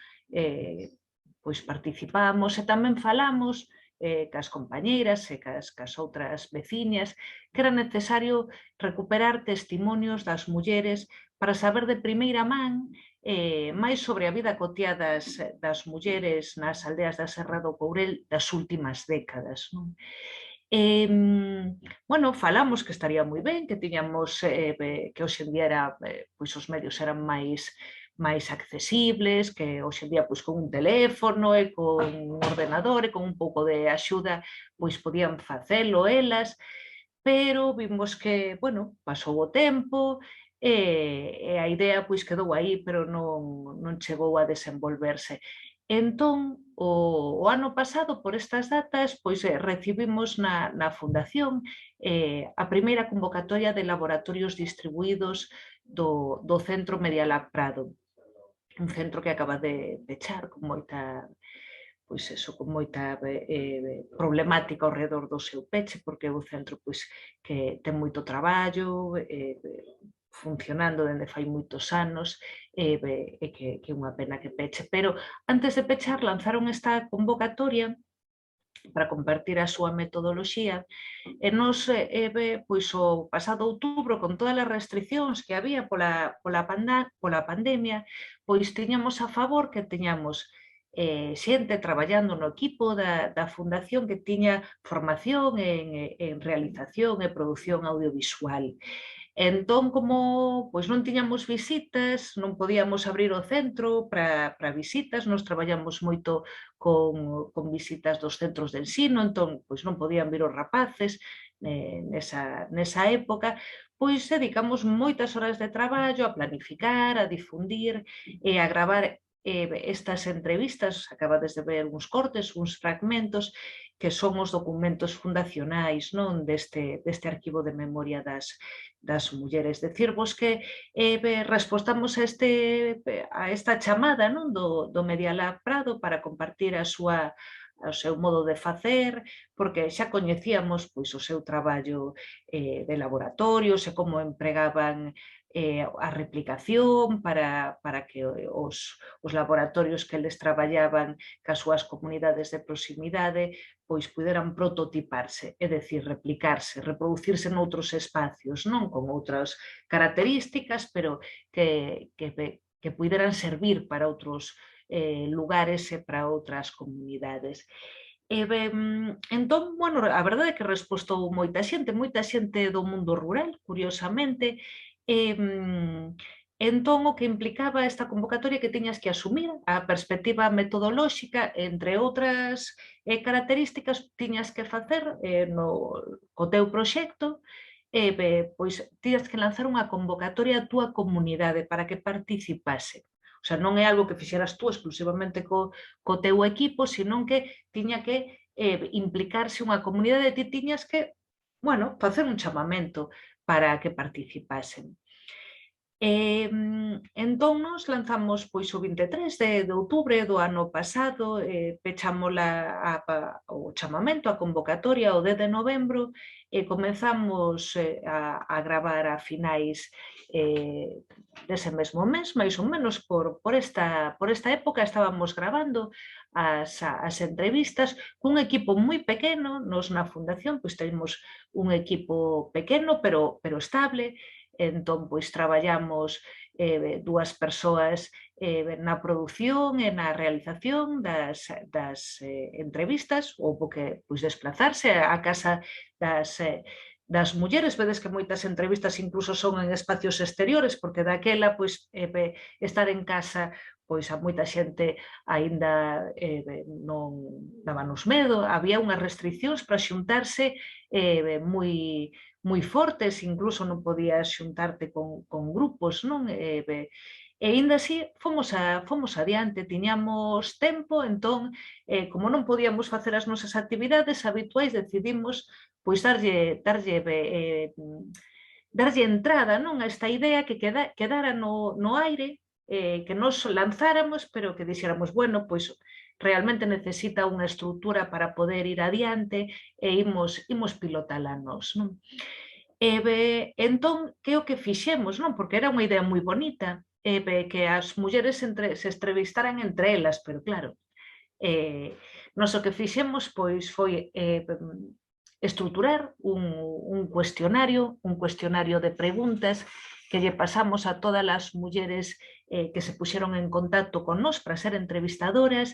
pois participamos e tamén falamos cas compañeiras e cas outras veciñas que era necesario recuperar testimonios das mulleres para saber de primeira man máis sobre a vida cotiá das mulleres nas aldeas da Serra do Courel das últimas décadas, non? Bueno, falamos que estaría moi ben, que tiñamos que hoxe en día os medios eran máis accesibles, que hoxe en día con un teléfono e con un ordenador e con un pouco de axuda podían facelo elas, pero vimos que, bueno, pasou o tempo e a idea quedou aí, pero non chegou a desenvolverse. Entón, o ano pasado, por estas datas, recibimos na Fundación a primeira convocatoria de laboratorios distribuídos do Centro Medialab Prado, un centro que acaba de pechar con moita problemática ao redor do seu peche, porque é un centro que ten moito traballo, funcionando dende fai moitos anos e que é unha pena que peche. Pero antes de pechar lanzaron esta convocatoria para compartir a súa metodoloxía e nos, pois o pasado outubro, con todas as restriccións que había pola pandemia, pois tiñamos a favor que tiñamos xente traballando no equipo da fundación que tiña formación en realización e produción audiovisual. Entón, como pois non tiñamos visitas, non podíamos abrir o centro para visitas, nos traballamos moito con visitas dos centros de ensino, entón pois non podían vir os rapaces nesa época, pois dedicamos moitas horas de traballo a planificar, a difundir e a gravar estas entrevistas. Acabades de ver uns cortes, uns fragmentos, que son os documentos fundacionais deste arquivo de memoria das mulleres. Decirvos que respostamos a esta chamada do Media Lab Prado para compartir o seu modo de facer, porque xa coñecíamos o seu traballo de laboratorios e como empregaban a replicación para que os laboratorios que eles traballaban cas súas comunidades de proximidade pois puderan prototiparse, é dicir, replicarse, reproducirse noutros espacios, non con outras características, pero que puderan servir para outros lugares e para outras comunidades. Entón, bueno, a verdade é que respostou moita xente do mundo rural, curiosamente. Entón, o que implicaba esta convocatoria que tiñas que asumir a perspectiva metodolóxica, entre outras características, tiñas que facer co teu proxecto, pois tiñas que lanzar unha convocatoria á túa comunidade para que participase. O sea, non é algo que fixeras tú exclusivamente co teu equipo, senón que tiña que implicarse unha comunidade e ti tiñas que, bueno, facer un chamamento para que participasen. Entón, nos lanzamos o 23 de outubro do ano pasado, pechamos o chamamento, a convocatoria o 10 de novembro e comenzamos a gravar a finais dese mesmo mes, máis ou menos por esta época estábamos gravando as entrevistas cun equipo moi pequeno. Nos na Fundación pois temos un equipo pequeno pero estable. Entón, pois traballamos dúas persoas na produción e na realización das entrevistas, ou que desplazarse á casa das mulleres. Vedes que moitas entrevistas incluso son en espacios exteriores, porque daquela estar en casa a moita xente aínda non dábanos medo, había unhas restriccións para xuntarse moi fortes, incluso non podías xuntarte con grupos, non? E aínda así fomos adiante, tiñamos tempo, entón, como non podíamos facer as nosas actividades habituais, decidimos darlle entrada a esta idea que quedara no aire, que nos lanzáramos, pero que dixéramos, bueno, pois realmente necesita unha estrutura para poder ir adiante e imos pilotala nós. Entón, que é o que fixemos? Porque era unha idea moi bonita, que as mulleres se entrevistaran entre elas, pero claro, nos o que fixemos foi estruturar un cuestionario de preguntas que lle pasamos a todas as mulleres que se puxeron en contacto con nós para ser entrevistadoras,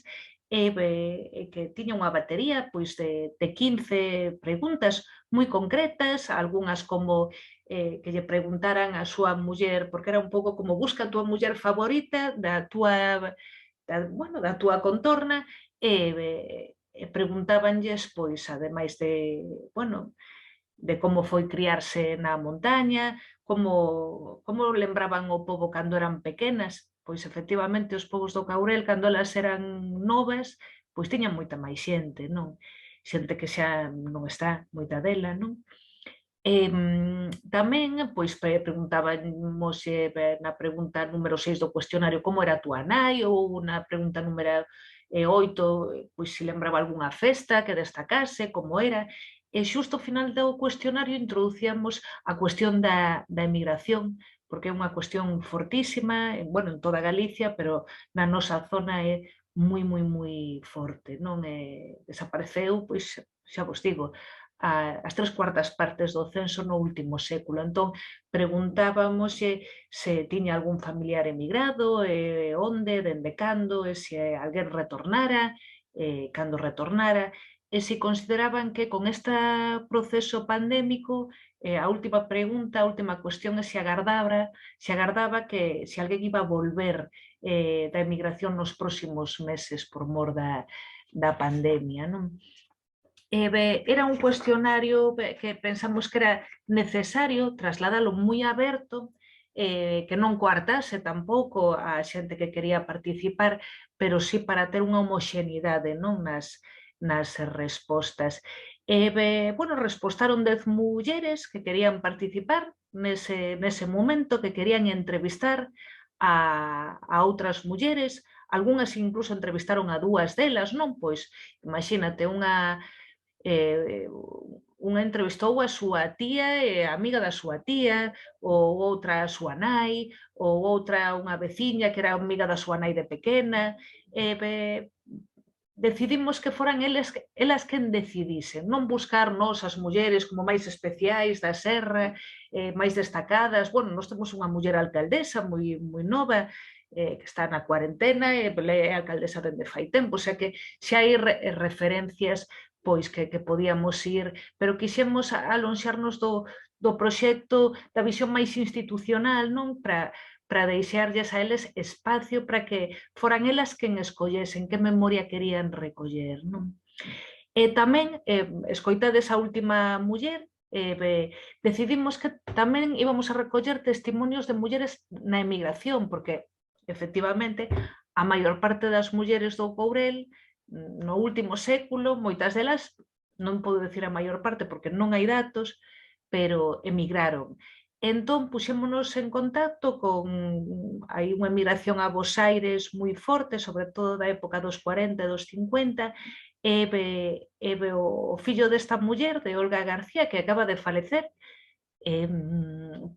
que tiña unha batería de 15 preguntas moi concretas, algunhas como que lle preguntaran a súa muller, porque era un pouco como busca a túa muller favorita da túa contorna, e preguntábanlles, ademais de como foi criarse na montaña, como lembraban o pobo cando eran pequenas. Pois efectivamente os povos do Caurel, cando elas eran novas, pois tiñan moita máis xente, non? Xente que xa non está, moita dela, non? Tamén preguntábamos na pregunta número 6 do cuestionario como era a túa nai, ou na pregunta número 8 se lembraba algunha festa que destacase, como era. E xusto ao final do cuestionario introducíamos a cuestión da emigración, porque é unha cuestión fortísima, bueno, en toda Galicia, pero na nosa zona é moi forte, non? Desapareceu, pois, xa vos digo, as 3/4 partes do censo no último século. Entón, preguntábamos se tiña algún familiar emigrado, onde, dende cando, se alguén retornara, cando retornara, e se consideraban que con este proceso pandémico, a última pregunta, a última cuestión é se agardaba que se alguén iba a volver da emigración nos próximos meses por mor da pandemia, non? Era un cuestionario que pensamos que era necesario trasladalo moi aberto, que non coartase tampouco a xente que quería participar, pero sí para ter unha homoxeneidade nas respostas. Bueno, respostaron 10 mulleres que querían participar nese momento, que querían entrevistar a outras mulleres, algunhas incluso entrevistaron a 2 delas, non? Pois, imagínate, unha entrevistou a súa tía e a amiga da súa tía, ou outra a súa nai, ou outra unha veciña que era amiga da súa nai de pequena. Decidimos que foran elas quen decidisen, non buscar nós as mulleres como máis especiais da serra, máis destacadas. Bueno, nós temos unha muller alcaldesa moi nova, que está na cuarentena e é alcaldesa dende fai tempo, o sea que xa hai referencias pois que podíamos ir, pero quixemos alonxarnos do proxecto, da visión máis institucional, non? Para deixarlles a eles espacio para que foran elas quen escollesen que memoria querían recoller, non? E tamén, escoitades a última muller, decidimos que tamén íbamos a recoller testimonios de mulleres na emigración, porque, efectivamente, a maior parte das mulleres do Courel no último século, moitas delas, non podo decir a maior parte porque non hai datos, pero emigraron. Entón, puxémonos en contacto con... Hai unha emigración a Bos Aires moi forte, sobre todo da época dos 40 e dos 50, e o fillo desta muller, de Olga García, que acaba de falecer,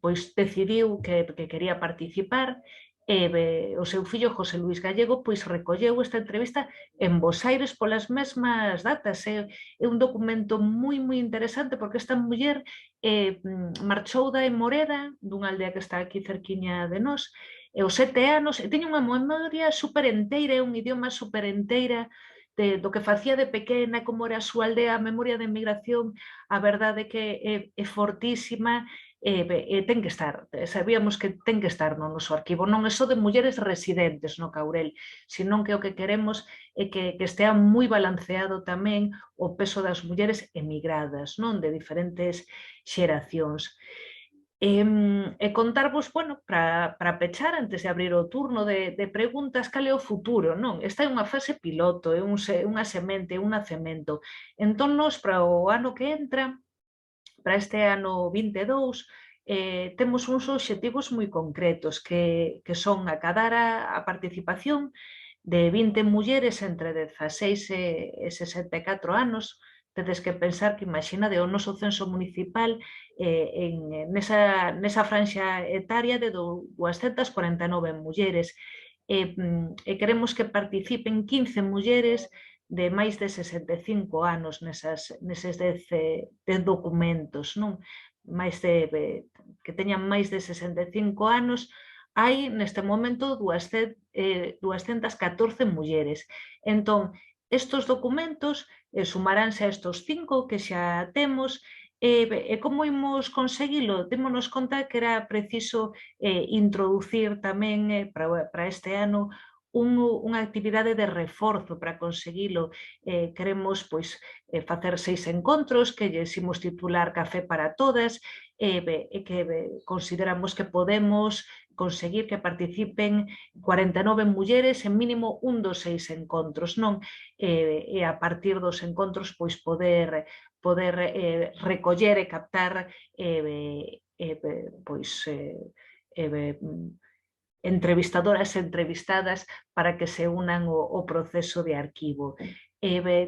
pois decidiu que quería participar, o seu fillo José Luis Gallego pois recolleu esta entrevista en Bos Aires polas mesmas datas. É un documento moi interesante porque esta muller marchou da Moreda, dunha aldea que está aquí cerquiña de nós, e aos 7 anos, e teña unha memoria superenteira, un idioma superenteira do que facía de pequena, como era a súa aldea, a memoria de emigración, a verdade que é fortísima. Ten que estar, sabíamos que ten que estar no noso arquivo, non é só de mulleres residentes no Courel, senón que o que queremos é que estea moi balanceado tamén o peso das mulleres emigradas, non? De diferentes xeracións. E contarvos, bueno, para pechar, antes de abrir o turno de preguntas, cal é o futuro, non? Esta é unha fase piloto, é unha semente, un nacemento. Entón, nos, para o ano que entra, para este ano 22, temos uns obxectivos moi concretos que son acadar a participación de 20 mulleres entre 16 e 64 anos. Tedes que pensar que, imaxinade, o noso censo municipal nesa franxa etaria de 249 mulleres. Queremos que participen 15 mulleres de máis de 65 anos neses 10 documentos, non? Que teñan máis de 65 anos, hai neste momento 214 mulleres. Entón, estes documentos sumaránse a estes 5 que xa temos. E como imos conseguilo? Démonos conta que era preciso introducir tamén para este ano unha actividade de reforzo para conseguilo. Queremos facer 6 encontros que lles imos titular Café para Todas, e que consideramos que podemos conseguir que participen 49 mulleres en mínimo un dos 6 encontros, non? E a partir dos encontros poder recoller e captar entrevistadoras e entrevistadas para que se unan ao proceso de arquivo.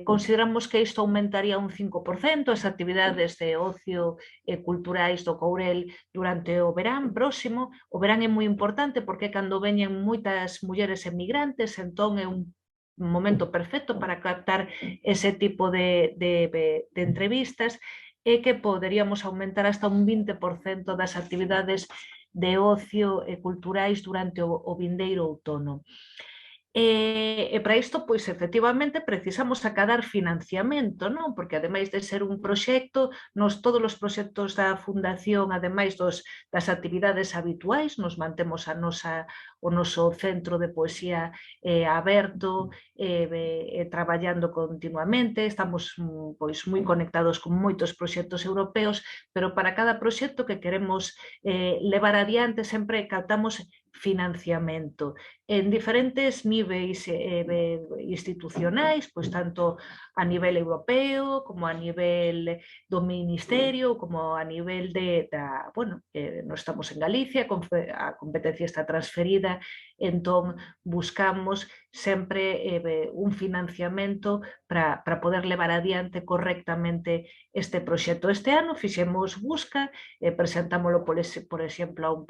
Consideramos que isto aumentaría un 5% as actividades de ocio culturais do Courel durante o verán próximo. O verán é moi importante porque é cando veñen moitas mulleres emigrantes, entón é un momento perfecto para captar ese tipo de entrevistas, e que poderíamos aumentar hasta un 20% das actividades de ocio culturais durante o vindeiro outono. E para isto, pois, efectivamente, precisamos acadar financiamento, non? Porque, ademais de ser un proxecto, todos os proxectos da Fundación, ademais das actividades habituais, nos mantemos o noso centro de poesía aberto, traballando continuamente, estamos pois moi conectados con moitos proxectos europeos, pero para cada proxecto que queremos levar adiante sempre captamos financiamento en diferentes níveis institucionais, pois tanto a nivel europeo como a nivel do Ministerio, como a nivel non estamos en Galicia, a competencia está transferida, entón buscamos sempre un financiamento para poder levar adiante correctamente este proxecto. Este ano fixemos busca, presentámoslo, por exemplo,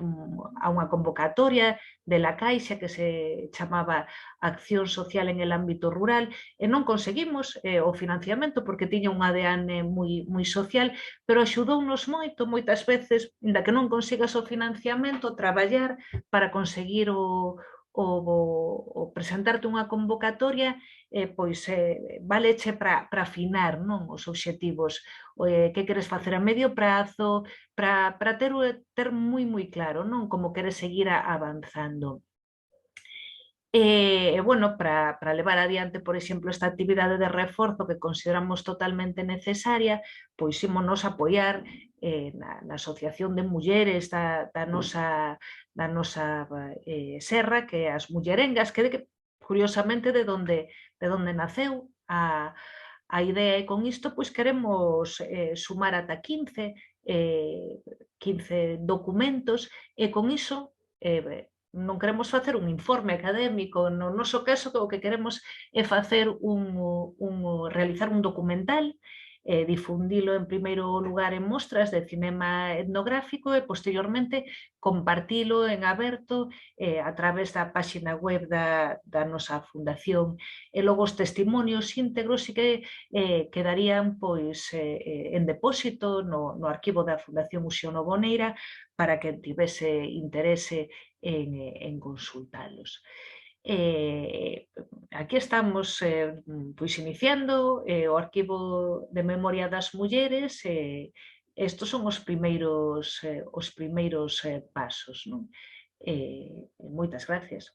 a unha convocatoria de la Caixa que se chamaba Acción Social en el ámbito rural, e non conseguimos o financiamento porque tiña un ADN moi social, pero axudounos moito, moitas veces, inda que non consigas o financiamento, traballar para conseguir o presentarte unha convocatoria, pois valeche para afinar os obxectivos, que queres facer a medio prazo, para ter moi claro como queres seguir avanzando. Para levar adiante, por exemplo, esta actividade de reforzo que consideramos totalmente necesaria, pois ímonos apoiar na Asociación de Mulleres da nosa serra, que é as Mullerengas, que curiosamente de onde naceu a idea, e con isto pois queremos sumar ata 15 documentos, e con iso non queremos facer un informe académico, no noso caso o que queremos é realizar un documental, difundilo en primeiro lugar en mostras de cinema etnográfico e posteriormente compartilo en aberto a través da páxina web da nosa fundación, e logo os testimonios íntegros e que quedarían pois en depósito no arquivo da Fundación Uxío Novoneira para que tivese interese en consultalos. Aquí estamos pois iniciando o arquivo de memoria das mulleres, estos son os primeiros pasos, non? Moitas gracias.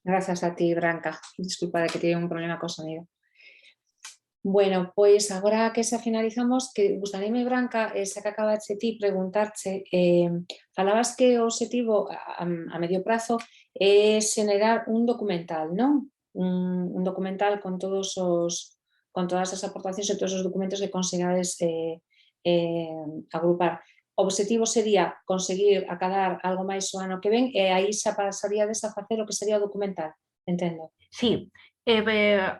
Gracias a ti, Branca. Disculpa de que tiene un problema con sonido. Bueno, pois agora que xa finalizamos, que gustaríame, Branca, xa que acabaste ti preguntarche, falabas que o objetivo a medio prazo é xenerar un documental, non? Un documental con todas as aportacións e todos os documentos que consigades agrupar. O objetivo sería conseguir acadar algo máis o ano que ven e aí xa pasaríades a facer o que sería o documental, entendo? Sí.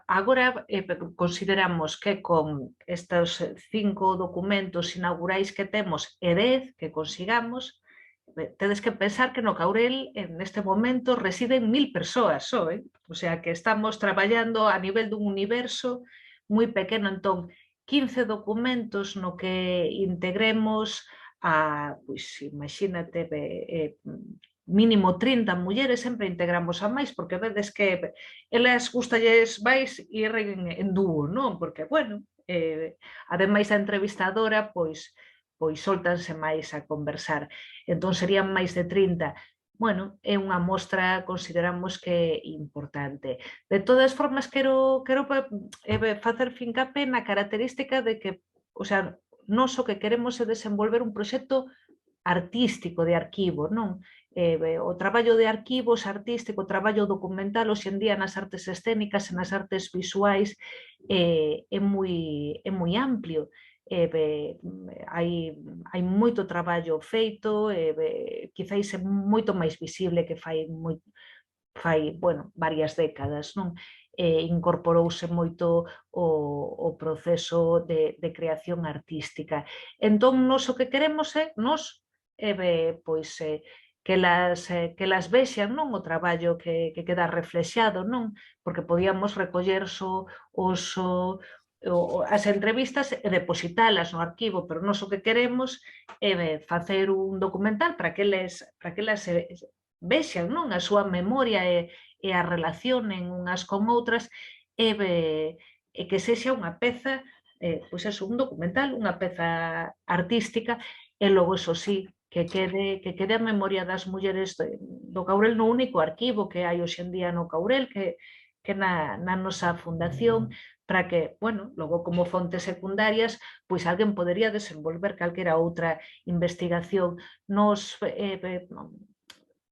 Agora consideramos que con estes 5 documentos inaugurais que temos e 10 que consigamos, tedes que pensar que no Courel neste momento residen 1000 persoas só, o sea que estamos traballando a nivel dun universo moi pequeno, entón 15 documentos no que integremos pois imagínate, mínimo 30 mulleres, sempre integramos a máis, porque vedes que elas gustalles máis ir en dúo, non? Porque, bueno, ademais da entrevistadora, pois soltanse máis a conversar. Entón serían máis de 30. Bueno, é unha mostra, consideramos que importante. De todas formas, quero facer fincapé na característica de que, o sea, nós o que queremos é desenvolver un proxecto artístico de arquivo, non? O traballo de arquivos artístico, o traballo documental hoxe en día nas artes escénicas e nas artes visuais é moi amplio. hai moito traballo feito, quizáis é moito máis visible que fai varias décadas, non? Incorporouse moito o proceso de creación artística. Entón, nos o que queremos é que las vexan, non, o traballo que queda reflexado, non? Porque podíamos recoller as entrevistas e depositalas no arquivo, pero nós o que queremos é facer un documental para que elas vexan, non, a súa memoria e a relacionen unhas con outras e que sexa unha peza, un documental, unha peza artística e logo, eso sí, que quede a memoria das mulleres do Caurel no único arquivo que hai hoxe en día no Caurel, que na nosa fundación, para que, logo como fontes secundarias, pois alguén podería desenvolver calquera outra investigación. Nos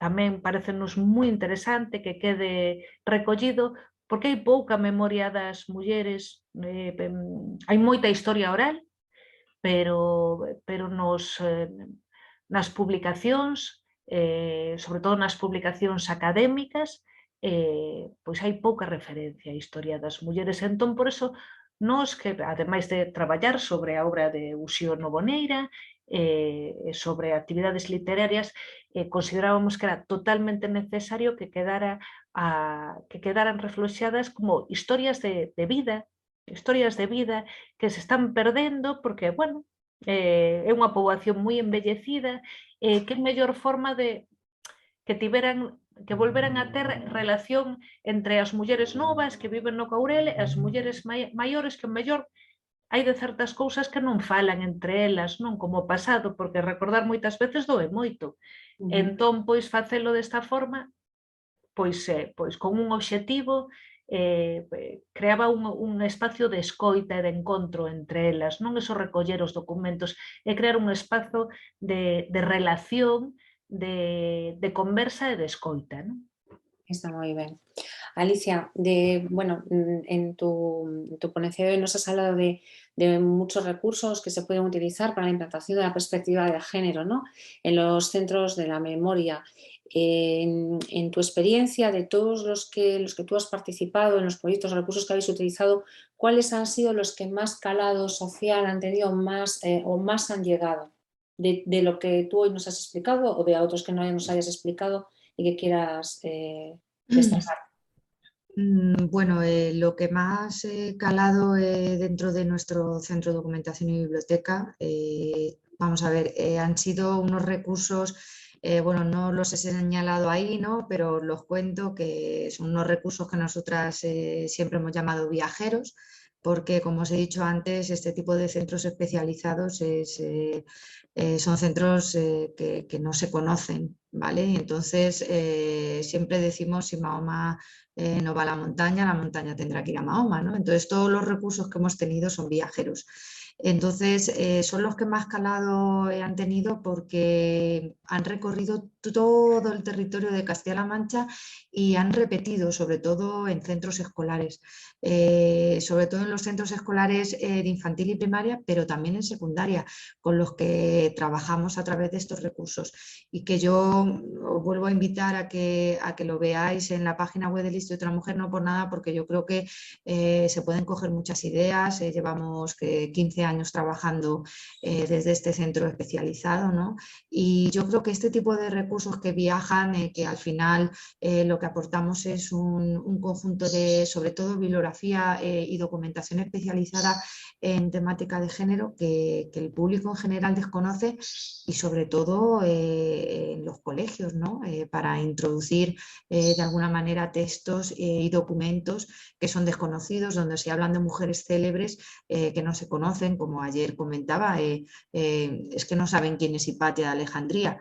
tamén parecenos moi interesante que quede recollido, porque hai pouca memoria das mulleres, hai moita historia oral, pero nas publicacións, sobre todo nas publicacións académicas, pois hai pouca referencia á historia das mulleres. Entón, por eso, nós, que ademais de traballar sobre a obra de Uxío Noboneira, sobre actividades literarias, considerábamos que era totalmente necesario que quedaran reflexadas como historias de vida que se están perdendo porque, é unha poboación moi envellecida, que é mellor forma de que volveran a ter relación entre as mulleres novas que viven no Caurel e as mulleres maiores que, mellor, hai de certas cousas que non falan entre elas, non como o pasado, porque recordar moitas veces doe moito. Entón, pois, facelo desta forma, pois con un obxectivo, creaba un espacio de escoita e de encontro entre elas, non eso recoller os documentos, e crear un espazo de relación, de conversa e de escoita, non? Está moi ben. Alicia, en tu ponencia de hoy nos has hablado de muchos recursos que se pueden utilizar para la implantación de la perspectiva de género, ¿no?, en los centros de la memoria. En tu experiencia, de todos los que tú has participado en los proyectos, recursos que habéis utilizado, ¿cuáles han sido los que más calado social han tenido o más han llegado? De lo que tú hoy nos has explicado o de otros que no nos hayas explicado y que quieras destacar. Bueno, lo que más calado dentro de nuestro centro de documentación y biblioteca, vamos a ver, han sido unos recursos, no los he señalado ahí, ¿no?, pero los cuento, que son unos recursos que nosotras siempre hemos llamado viajeros, porque, como os he dicho antes, este tipo de centros especializados son centros que no se conocen, ¿vale? Entonces, siempre decimos, si Mahoma no va a la montaña tendrá que ir a Mahoma, ¿no? Entonces, todos los recursos que hemos tenido son viajeros. Entonces, son los que más calado han tenido porque han recorrido todo el territorio de Castilla-La Mancha y han repetido, sobre todo en centros escolares, sobre todo en los centros escolares de infantil y primaria, pero también en secundaria, con los que trabajamos a través de estos recursos. Y que yo os vuelvo a invitar a que lo veáis en la página web del Instituto de la Mujer, no por nada, porque yo creo que se pueden coger muchas ideas. Llevamos 15 años trabajando desde este centro especializado, ¿no? Y yo creo que este tipo de recursos que viajan, que al final lo que aportamos es un conjunto de, sobre todo, bibliografía y documentación especializada en temática de género que el público en general desconoce, y sobre todo en los colegios, ¿no? Para introducir de alguna manera textos y documentos que son desconocidos, donde se hablan de mujeres célebres que no se conocen, como ayer comentaba, es que no saben quién es Hipatia de Alejandría,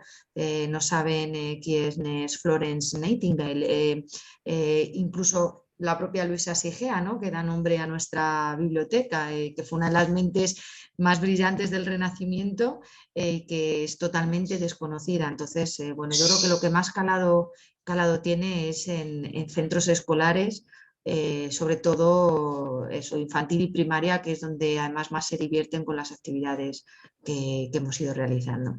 no saben quién es Florence Nightingale, incluso la propia Luisa Sigea, ¿no?, que da nombre a nuestra biblioteca, que fue una de las mentes más brillantes del Renacimiento, que es totalmente desconocida. Entonces, yo creo que lo que más calado tiene es en centros escolares, sobre todo eso, infantil y primaria, que es donde además más se divierten con las actividades que hemos ido realizando.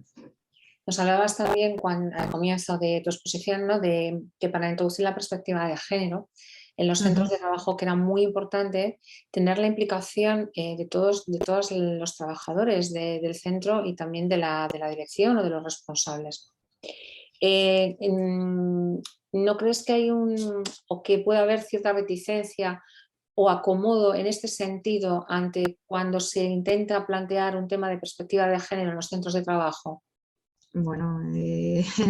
Nos hablabas también al comienzo de tu exposición, ¿no?, de que para introducir la perspectiva de género en los centros de trabajo, que era muy importante tener la implicación de todos los trabajadores del centro y también de la dirección o de los responsables. ¿No crees que hay o que puede haber cierta reticencia o acomodo en este sentido ante cuando se intenta plantear un tema de perspectiva de género en los centros de trabajo? Bueno,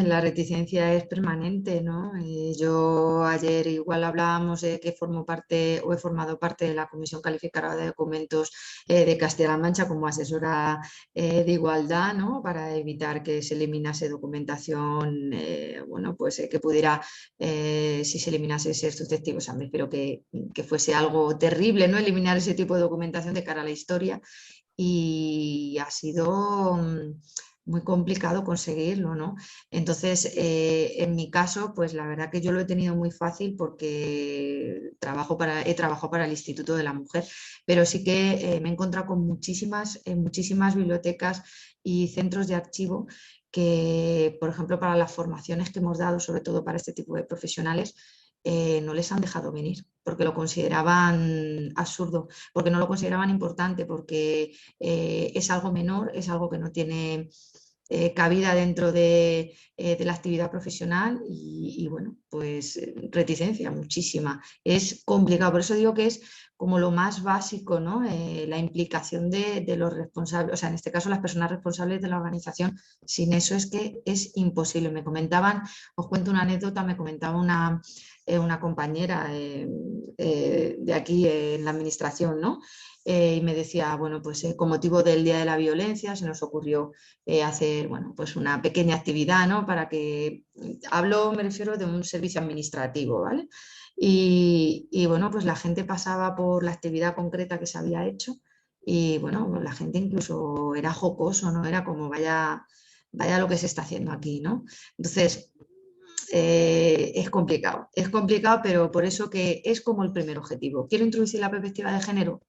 la reticencia es permanente, ¿no? Yo ayer igual hablábamos de que formo parte o he formado parte de la Comisión Calificadora de Documentos de Castilla-La Mancha como asesora de igualdad, ¿no?, para evitar que se eliminase documentación, bueno, pues que pudiera, si se eliminase, ser susceptible, o sea, me espero que fuese algo terrible, ¿no?, eliminar ese tipo de documentación de cara a la historia, y ha sido muy complicado conseguirlo, ¿no? Entonces, en mi caso, pues la verdad que yo lo he tenido muy fácil porque he trabajado para el Instituto de la Mujer, pero sí que me he encontrado con muchísimas bibliotecas y centros de archivo que, por ejemplo, para las formaciones que hemos dado, sobre todo para este tipo de profesionales, no les han dejado venir porque lo consideraban absurdo, porque no lo consideraban importante, porque es algo menor, es algo que no tiene cabida dentro de la actividad profesional y bueno, pues reticencia muchísima. Es complicado, por eso digo que es como lo más básico, ¿no? La implicación de los responsables, o sea, en este caso las personas responsables de la organización. Sin eso es que es imposible. Me comentaban, os cuento una anécdota, me comentaba una compañera de aquí en la administración, ¿no? Y me decía, bueno, pues con motivo del Día de la Violencia se nos ocurrió hacer, bueno, pues una pequeña actividad, ¿no?, para que, me refiero de un servicio administrativo, ¿vale? Y bueno, pues la gente pasaba por la actividad concreta que se había hecho y bueno, pues la gente incluso era jocoso, ¿no? Era como vaya lo que se está haciendo aquí, ¿no? Entonces, es complicado, pero por eso que es como el primer objetivo. ¿Quiero introducir la perspectiva de género?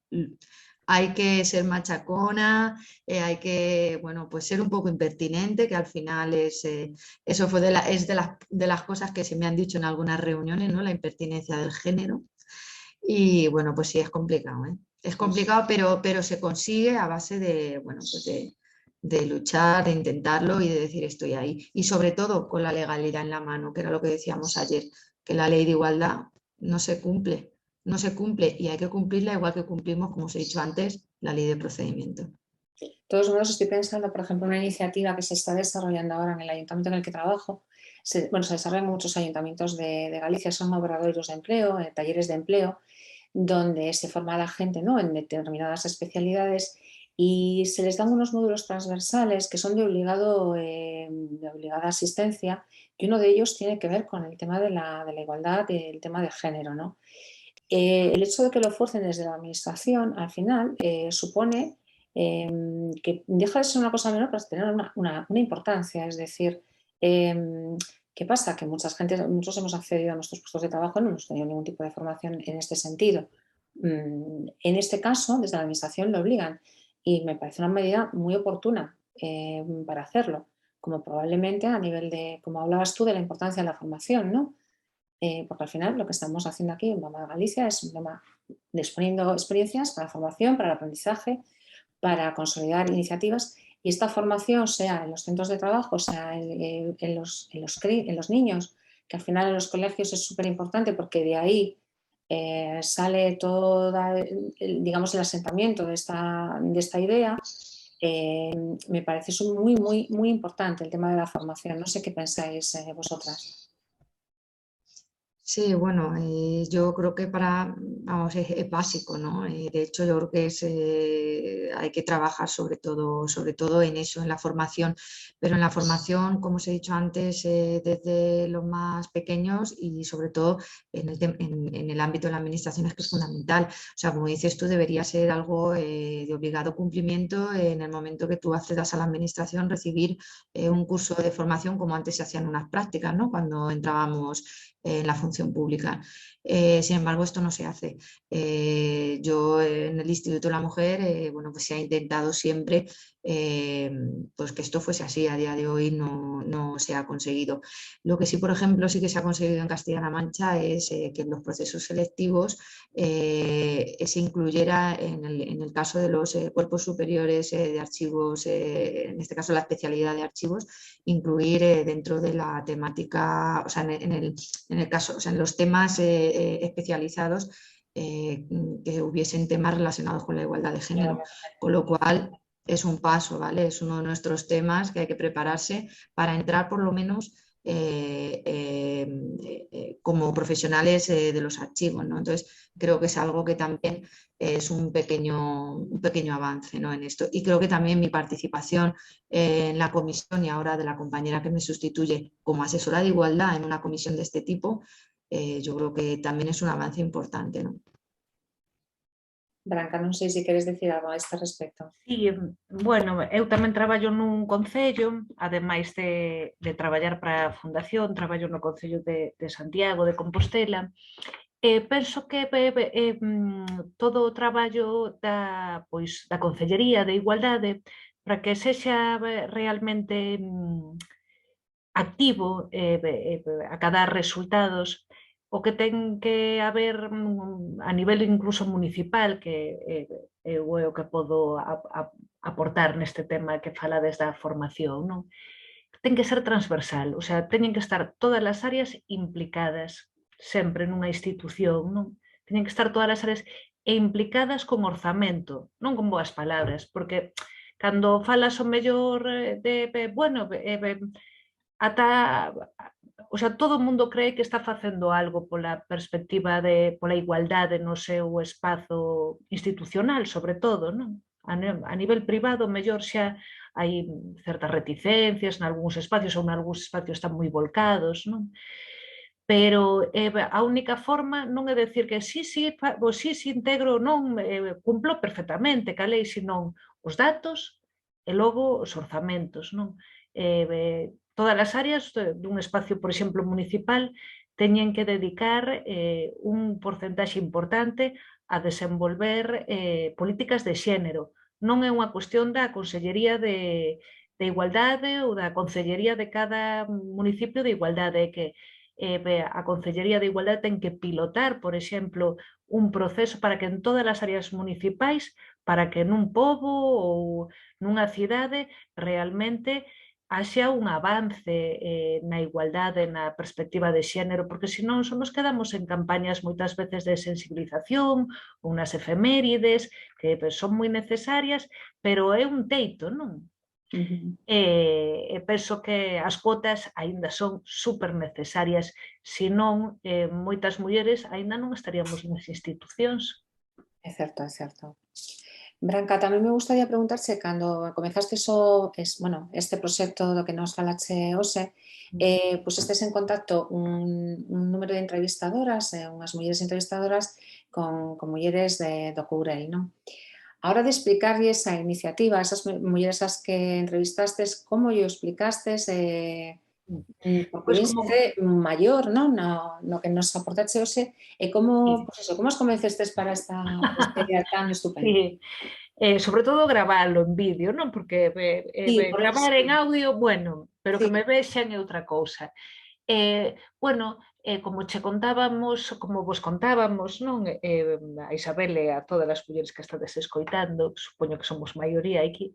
Hay que ser machacona, hay que, bueno, pues ser un poco impertinente, que al final eso fue de las cosas que se me han dicho en algunas reuniones, ¿no?, la impertinencia del género. Y bueno, pues sí, es complicado, ¿eh? Es complicado, pero se consigue a base de, bueno, pues de luchar, de intentarlo y de decir estoy ahí. Y sobre todo con la legalidad en la mano, que era lo que decíamos ayer, que la ley de igualdad no se cumple y hay que cumplirla igual que cumplimos, como os he dicho antes, la ley de procedimiento. De todos modos, estoy pensando, por ejemplo, en una iniciativa que se está desarrollando ahora en el ayuntamiento en el que trabajo. Se desarrollan muchos ayuntamientos de Galicia, son obradoiros de empleo, talleres de empleo, donde se forma a la gente, ¿no?, en determinadas especialidades y se les dan unos módulos transversales que son de obligada asistencia, y uno de ellos tiene que ver con el tema de la igualdad y el tema de género, ¿no? El hecho de que lo fuercen desde la administración, al final, supone que deja de ser una cosa menor para tener una importancia. Es decir, ¿qué pasa? Que muchos hemos accedido a nuestros puestos de trabajo y no hemos tenido ningún tipo de formación en este sentido. En este caso, desde la administración lo obligan y me parece una medida muy oportuna para hacerlo, como probablemente a nivel de, como hablabas tú, de la importancia de la formación, ¿no? Porque al final lo que estamos haciendo aquí en Mamá Galicia es un tema de exponiendo experiencias para la formación, para el aprendizaje, para consolidar iniciativas, y esta formación, sea en los centros de trabajo, sea en los niños, que al final en los colegios es súper importante porque de ahí sale todo, digamos, el asentamiento de esta idea. Me parece muy, muy, muy importante el tema de la formación. No sé qué pensáis vosotras. Sí, bueno, yo creo que es básico, ¿no? De hecho, yo creo que hay que trabajar sobre todo en eso, en la formación, pero en la formación, como os he dicho antes, desde los más pequeños y sobre todo en el ámbito de la administración es que es fundamental. O sea, como dices tú, debería ser algo de obligado cumplimiento en el momento que tú accedas a la administración, recibir un curso de formación como antes se hacían unas prácticas, ¿no?, cuando entrábamos en la función función pública. Sin embargo, esto no se hace. Yo en el Instituto de la Mujer, bueno, pues se ha intentado siempre pues que esto fuese así. A día de hoy no se ha conseguido. Lo que sí, por ejemplo, sí que se ha conseguido en Castilla-La Mancha es que en los procesos selectivos se incluyera en el caso de los cuerpos superiores de archivos, en este caso la especialidad de archivos, incluir dentro de la temática, o sea, en el caso, o sea, en los temas especializados que hubiesen temas relacionados con la igualdad de género, con lo cual es un paso, ¿vale? Es uno de nuestros temas que hay que prepararse para entrar por lo menos como profesionales de los archivos, ¿no? Entonces creo que es algo que también es un pequeño avance, ¿no? En esto, y creo que también mi participación en la comisión y ahora de la compañera que me sustituye como asesora de igualdad en una comisión de este tipo, yo creo que también es un avance importante, ¿no? Branca, non sei se queres decir algo a este respecto. Sí, bueno, eu tamén traballo nun concello, ademais de traballar para a Fundación, traballo no Concello de Santiago de Compostela. Penso que todo o traballo da Concellería de Igualdade, para que sexa realmente activo a cadar resultados, o que ten que haber a nivel incluso municipal, que é o que podo aportar neste tema que falades da formación, non? Ten que ser transversal, o sea, teñen que estar todas as áreas implicadas sempre nunha institución, non? Teñen que estar todas as áreas implicadas con orzamento, non con boas palabras, porque cando falas o mellor bueno, ata, o sea, todo o mundo cree que está facendo algo pola perspectiva pola igualdade no seu espazo institucional, sobre todo, non? A nivel privado, mellor xa hai certas reticencias nalgúns espacios ou nalgúns espacios están moi volcados, non? Pero a única forma non é decir que sí integro, non, cumplo perfectamente ca lei, senón os datos e logo os orzamentos, non? Todas as áreas dun espacio, por exemplo, municipal, teñen que dedicar un porcentaxe importante a desenvolver políticas de xénero. Non é unha cuestión da Consellería de Igualdade ou da Consellería de cada municipio de Igualdade, que a Consellería de Igualdade ten que pilotar, por exemplo, un proceso para que en todas as áreas municipais, para que nun pobo ou nunha cidade realmente haxa un avance na igualdade, na perspectiva de xénero, porque senón só nos quedamos en campañas moitas veces de sensibilización, unhas efemérides, que son moi necesarias, pero é un teito, non? Penso que as cuotas aínda son super necesarias, senón moitas mulleres aínda non estaríamos nas institucións. É certo, é certo. Branca, tamén me gustaría preguntarse, cando comezaste este proxecto do que nos falache hoxe, pusestes en contacto un número de entrevistadoras, unhas mulleres entrevistadoras con mulleres do Courel, non? A hora de explicarlles a iniciativa, a esas mulleres as que entrevistastes, como lle explicastes? Porque viste maior, non? No que nos aportache hoxe, e como os convencestes para esta idea tan estupenda? Sobre todo gravalo en vídeo, non? Porque gravar en audio, bueno, pero que me vexan é outra cousa. Bueno, como che contábamos, como vos contábamos, non? A Isabel e a todas as mulleres que estades escoitando, supoño que somos maioría aquí,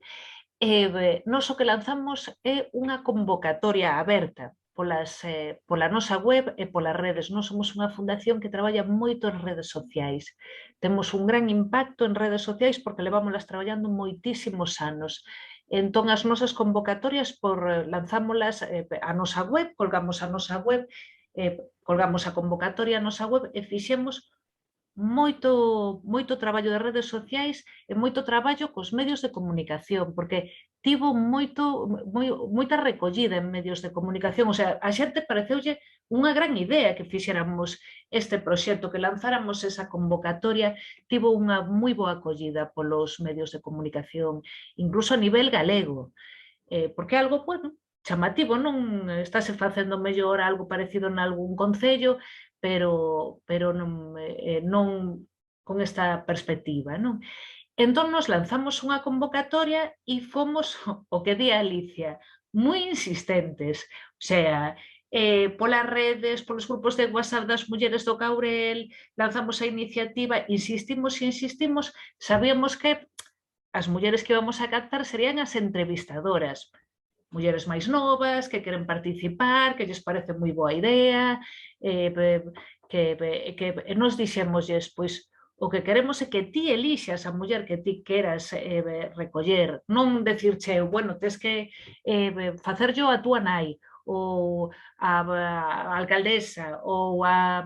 nós o que lanzamos é unha convocatoria aberta pola nosa web e polas redes. Nós somos unha fundación que traballa moito en redes sociais. Temos un gran impacto en redes sociais porque levámolas traballando moitísimos anos. Entón, as nosas convocatorias lanzámolas a nosa web, colgamos a nosa web, colgamos a convocatoria a nosa web e fixemos moito traballo de redes sociais e moito traballo cos medios de comunicación, porque tivo moita recollida en medios de comunicación. O sea, a xente pareceulle unha gran idea que fixéramos este proxecto, que lanzáramos esa convocatoria, tivo unha moi boa acollida polos medios de comunicación, incluso a nivel galego, porque é algo, bueno, chamativo, non? Estáse facendo mellor algo parecido nalgún concello, pero non con esta perspectiva, non? Entón nos lanzamos unha convocatoria e fomos, o que di Alicia, moi insistentes, o sea, polas redes, polos grupos de WhatsApp das mulleres do Caurel, lanzamos a iniciativa, insistimos e insistimos, sabíamos que as mulleres que íbamos a captar serían as entrevistadoras, mulleres máis novas, que queren participar, que lles parece moi boa idea, que nos dixémoslles, pois, o que queremos é que ti elixas a muller que ti queras recoller, non decirche, bueno, tes que facerlo a túa nai, ou a alcaldesa, ou a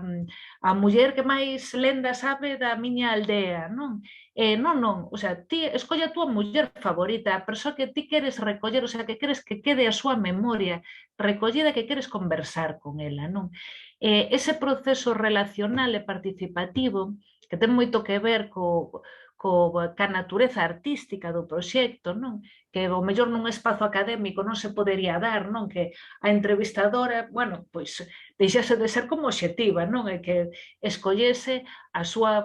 muller que máis lenda sabe da miña aldea, non? Non, o sea, ti escolle a túa muller favorita, a persoa que ti queres recoller, o sea, que queres que quede a súa memoria recollida, que queres conversar con ela, non? Ese proceso relacional e participativo que ten moito que ver ca natureza artística do proxecto, non? Que o mellor nun espazo académico non se podería dar, non? Que a entrevistadora, bueno, pois deixase de ser como obxectiva, non? E que escollese a súa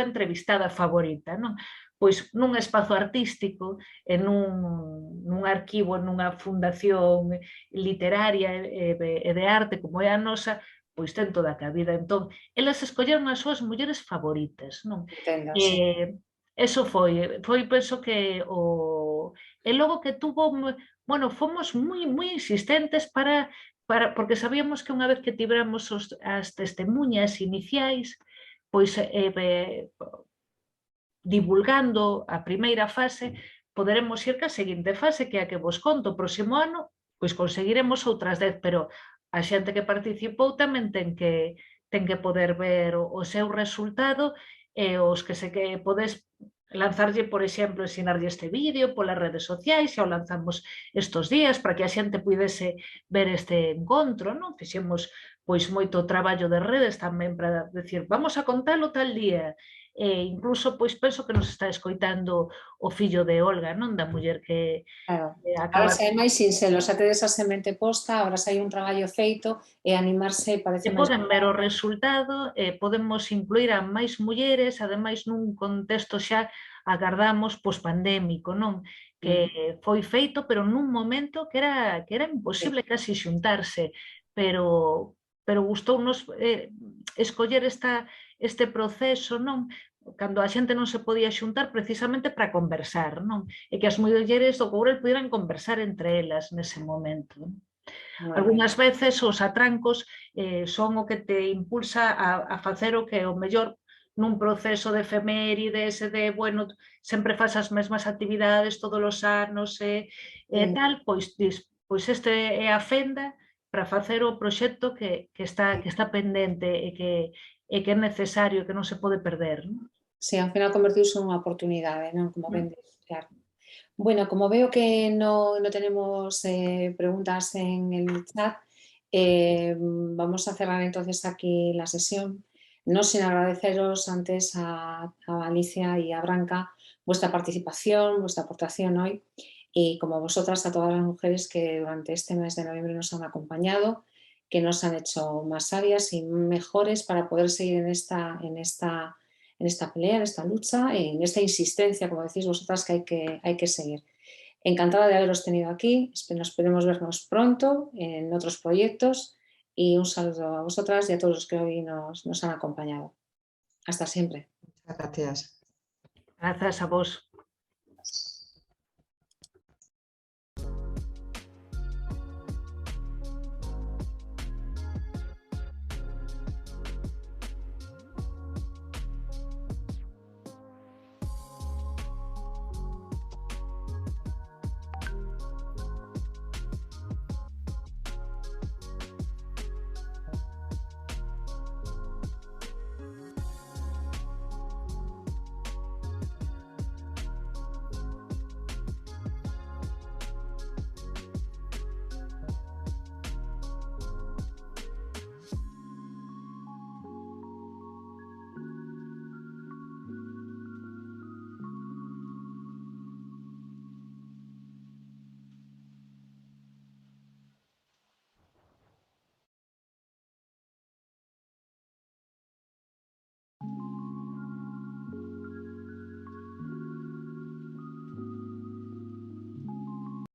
entrevistada favorita, non? Pois nun espazo artístico, en nun arquivo, nunha fundación literaria e de arte como é a nosa, pois ten toda a cabida. Entón, elas escolleron as súas mulleres favoritas, non? Entendo, sí. Eso foi, penso que o... E logo que tuvo, bueno, fomos moi insistentes porque sabíamos que unha vez que tibramos as testemunhas iniciais, pois divulgando a primeira fase, poderemos ir ca seguinte fase, que é a que vos conto. O próximo ano, pois conseguiremos outras 10, pero a xente que participou tamén ten que poder ver o seu resultado e os que podes lanzarlle, por exemplo, ensinarlle este vídeo polas redes sociais, xa o lanzamos estos días para que a xente pudese ver este encontro, non? Fixemos pois moito traballo de redes tamén para decir, vamos a contalo tal día. Incluso, pois, penso que nos está escoitando o fillo de Olga, non? Da muller que Agora se hai máis sinxelo, xa tedes a semente posta, agora se hai un traballo feito e animarse parece máis... Poden ver o resultado, podemos incluir a máis mulleres, ademais nun contexto xa agardamos pospandémico, non? Que foi feito, pero nun momento que era imposible casi xuntarse, pero gustounos escoller este proceso, non? Cando a xente non se podía xuntar precisamente para conversar, non? E que as mulleres do Courel pudieran conversar entre elas nese momento. Algúnas veces os atrancos son o que te impulsa a facer o que o mellor nun proceso de efemérides e de, bueno, sempre faz as mesmas actividades todos os anos e tal, pois este é a fenda para facer o proxecto que está pendente e que é necesario, que non se pode perder, non? Sí, ao final convertiuse en unha oportunidade, non? Como vendes, claro. Bueno, como veo que no tenemos preguntas en el chat, vamos a cerrar entonces aquí la sesión. No sin agradeceros antes a Alicia y a Branca vuestra participación, vuestra aportación hoy y como vosotras a todas las mujeres que durante este mes de noviembre nos han acompañado, que nos han hecho más sabias y mejores para poder seguir en esta pelea, en esta lucha, en esta insistencia, como decís vosotras, que hay que seguir. Encantada de haberos tenido aquí, esperemos vernos pronto en otros proyectos y un saludo a vosotras y a todos los que hoy nos han acompañado. Hasta siempre. Muchas gracias. Gracias a vos.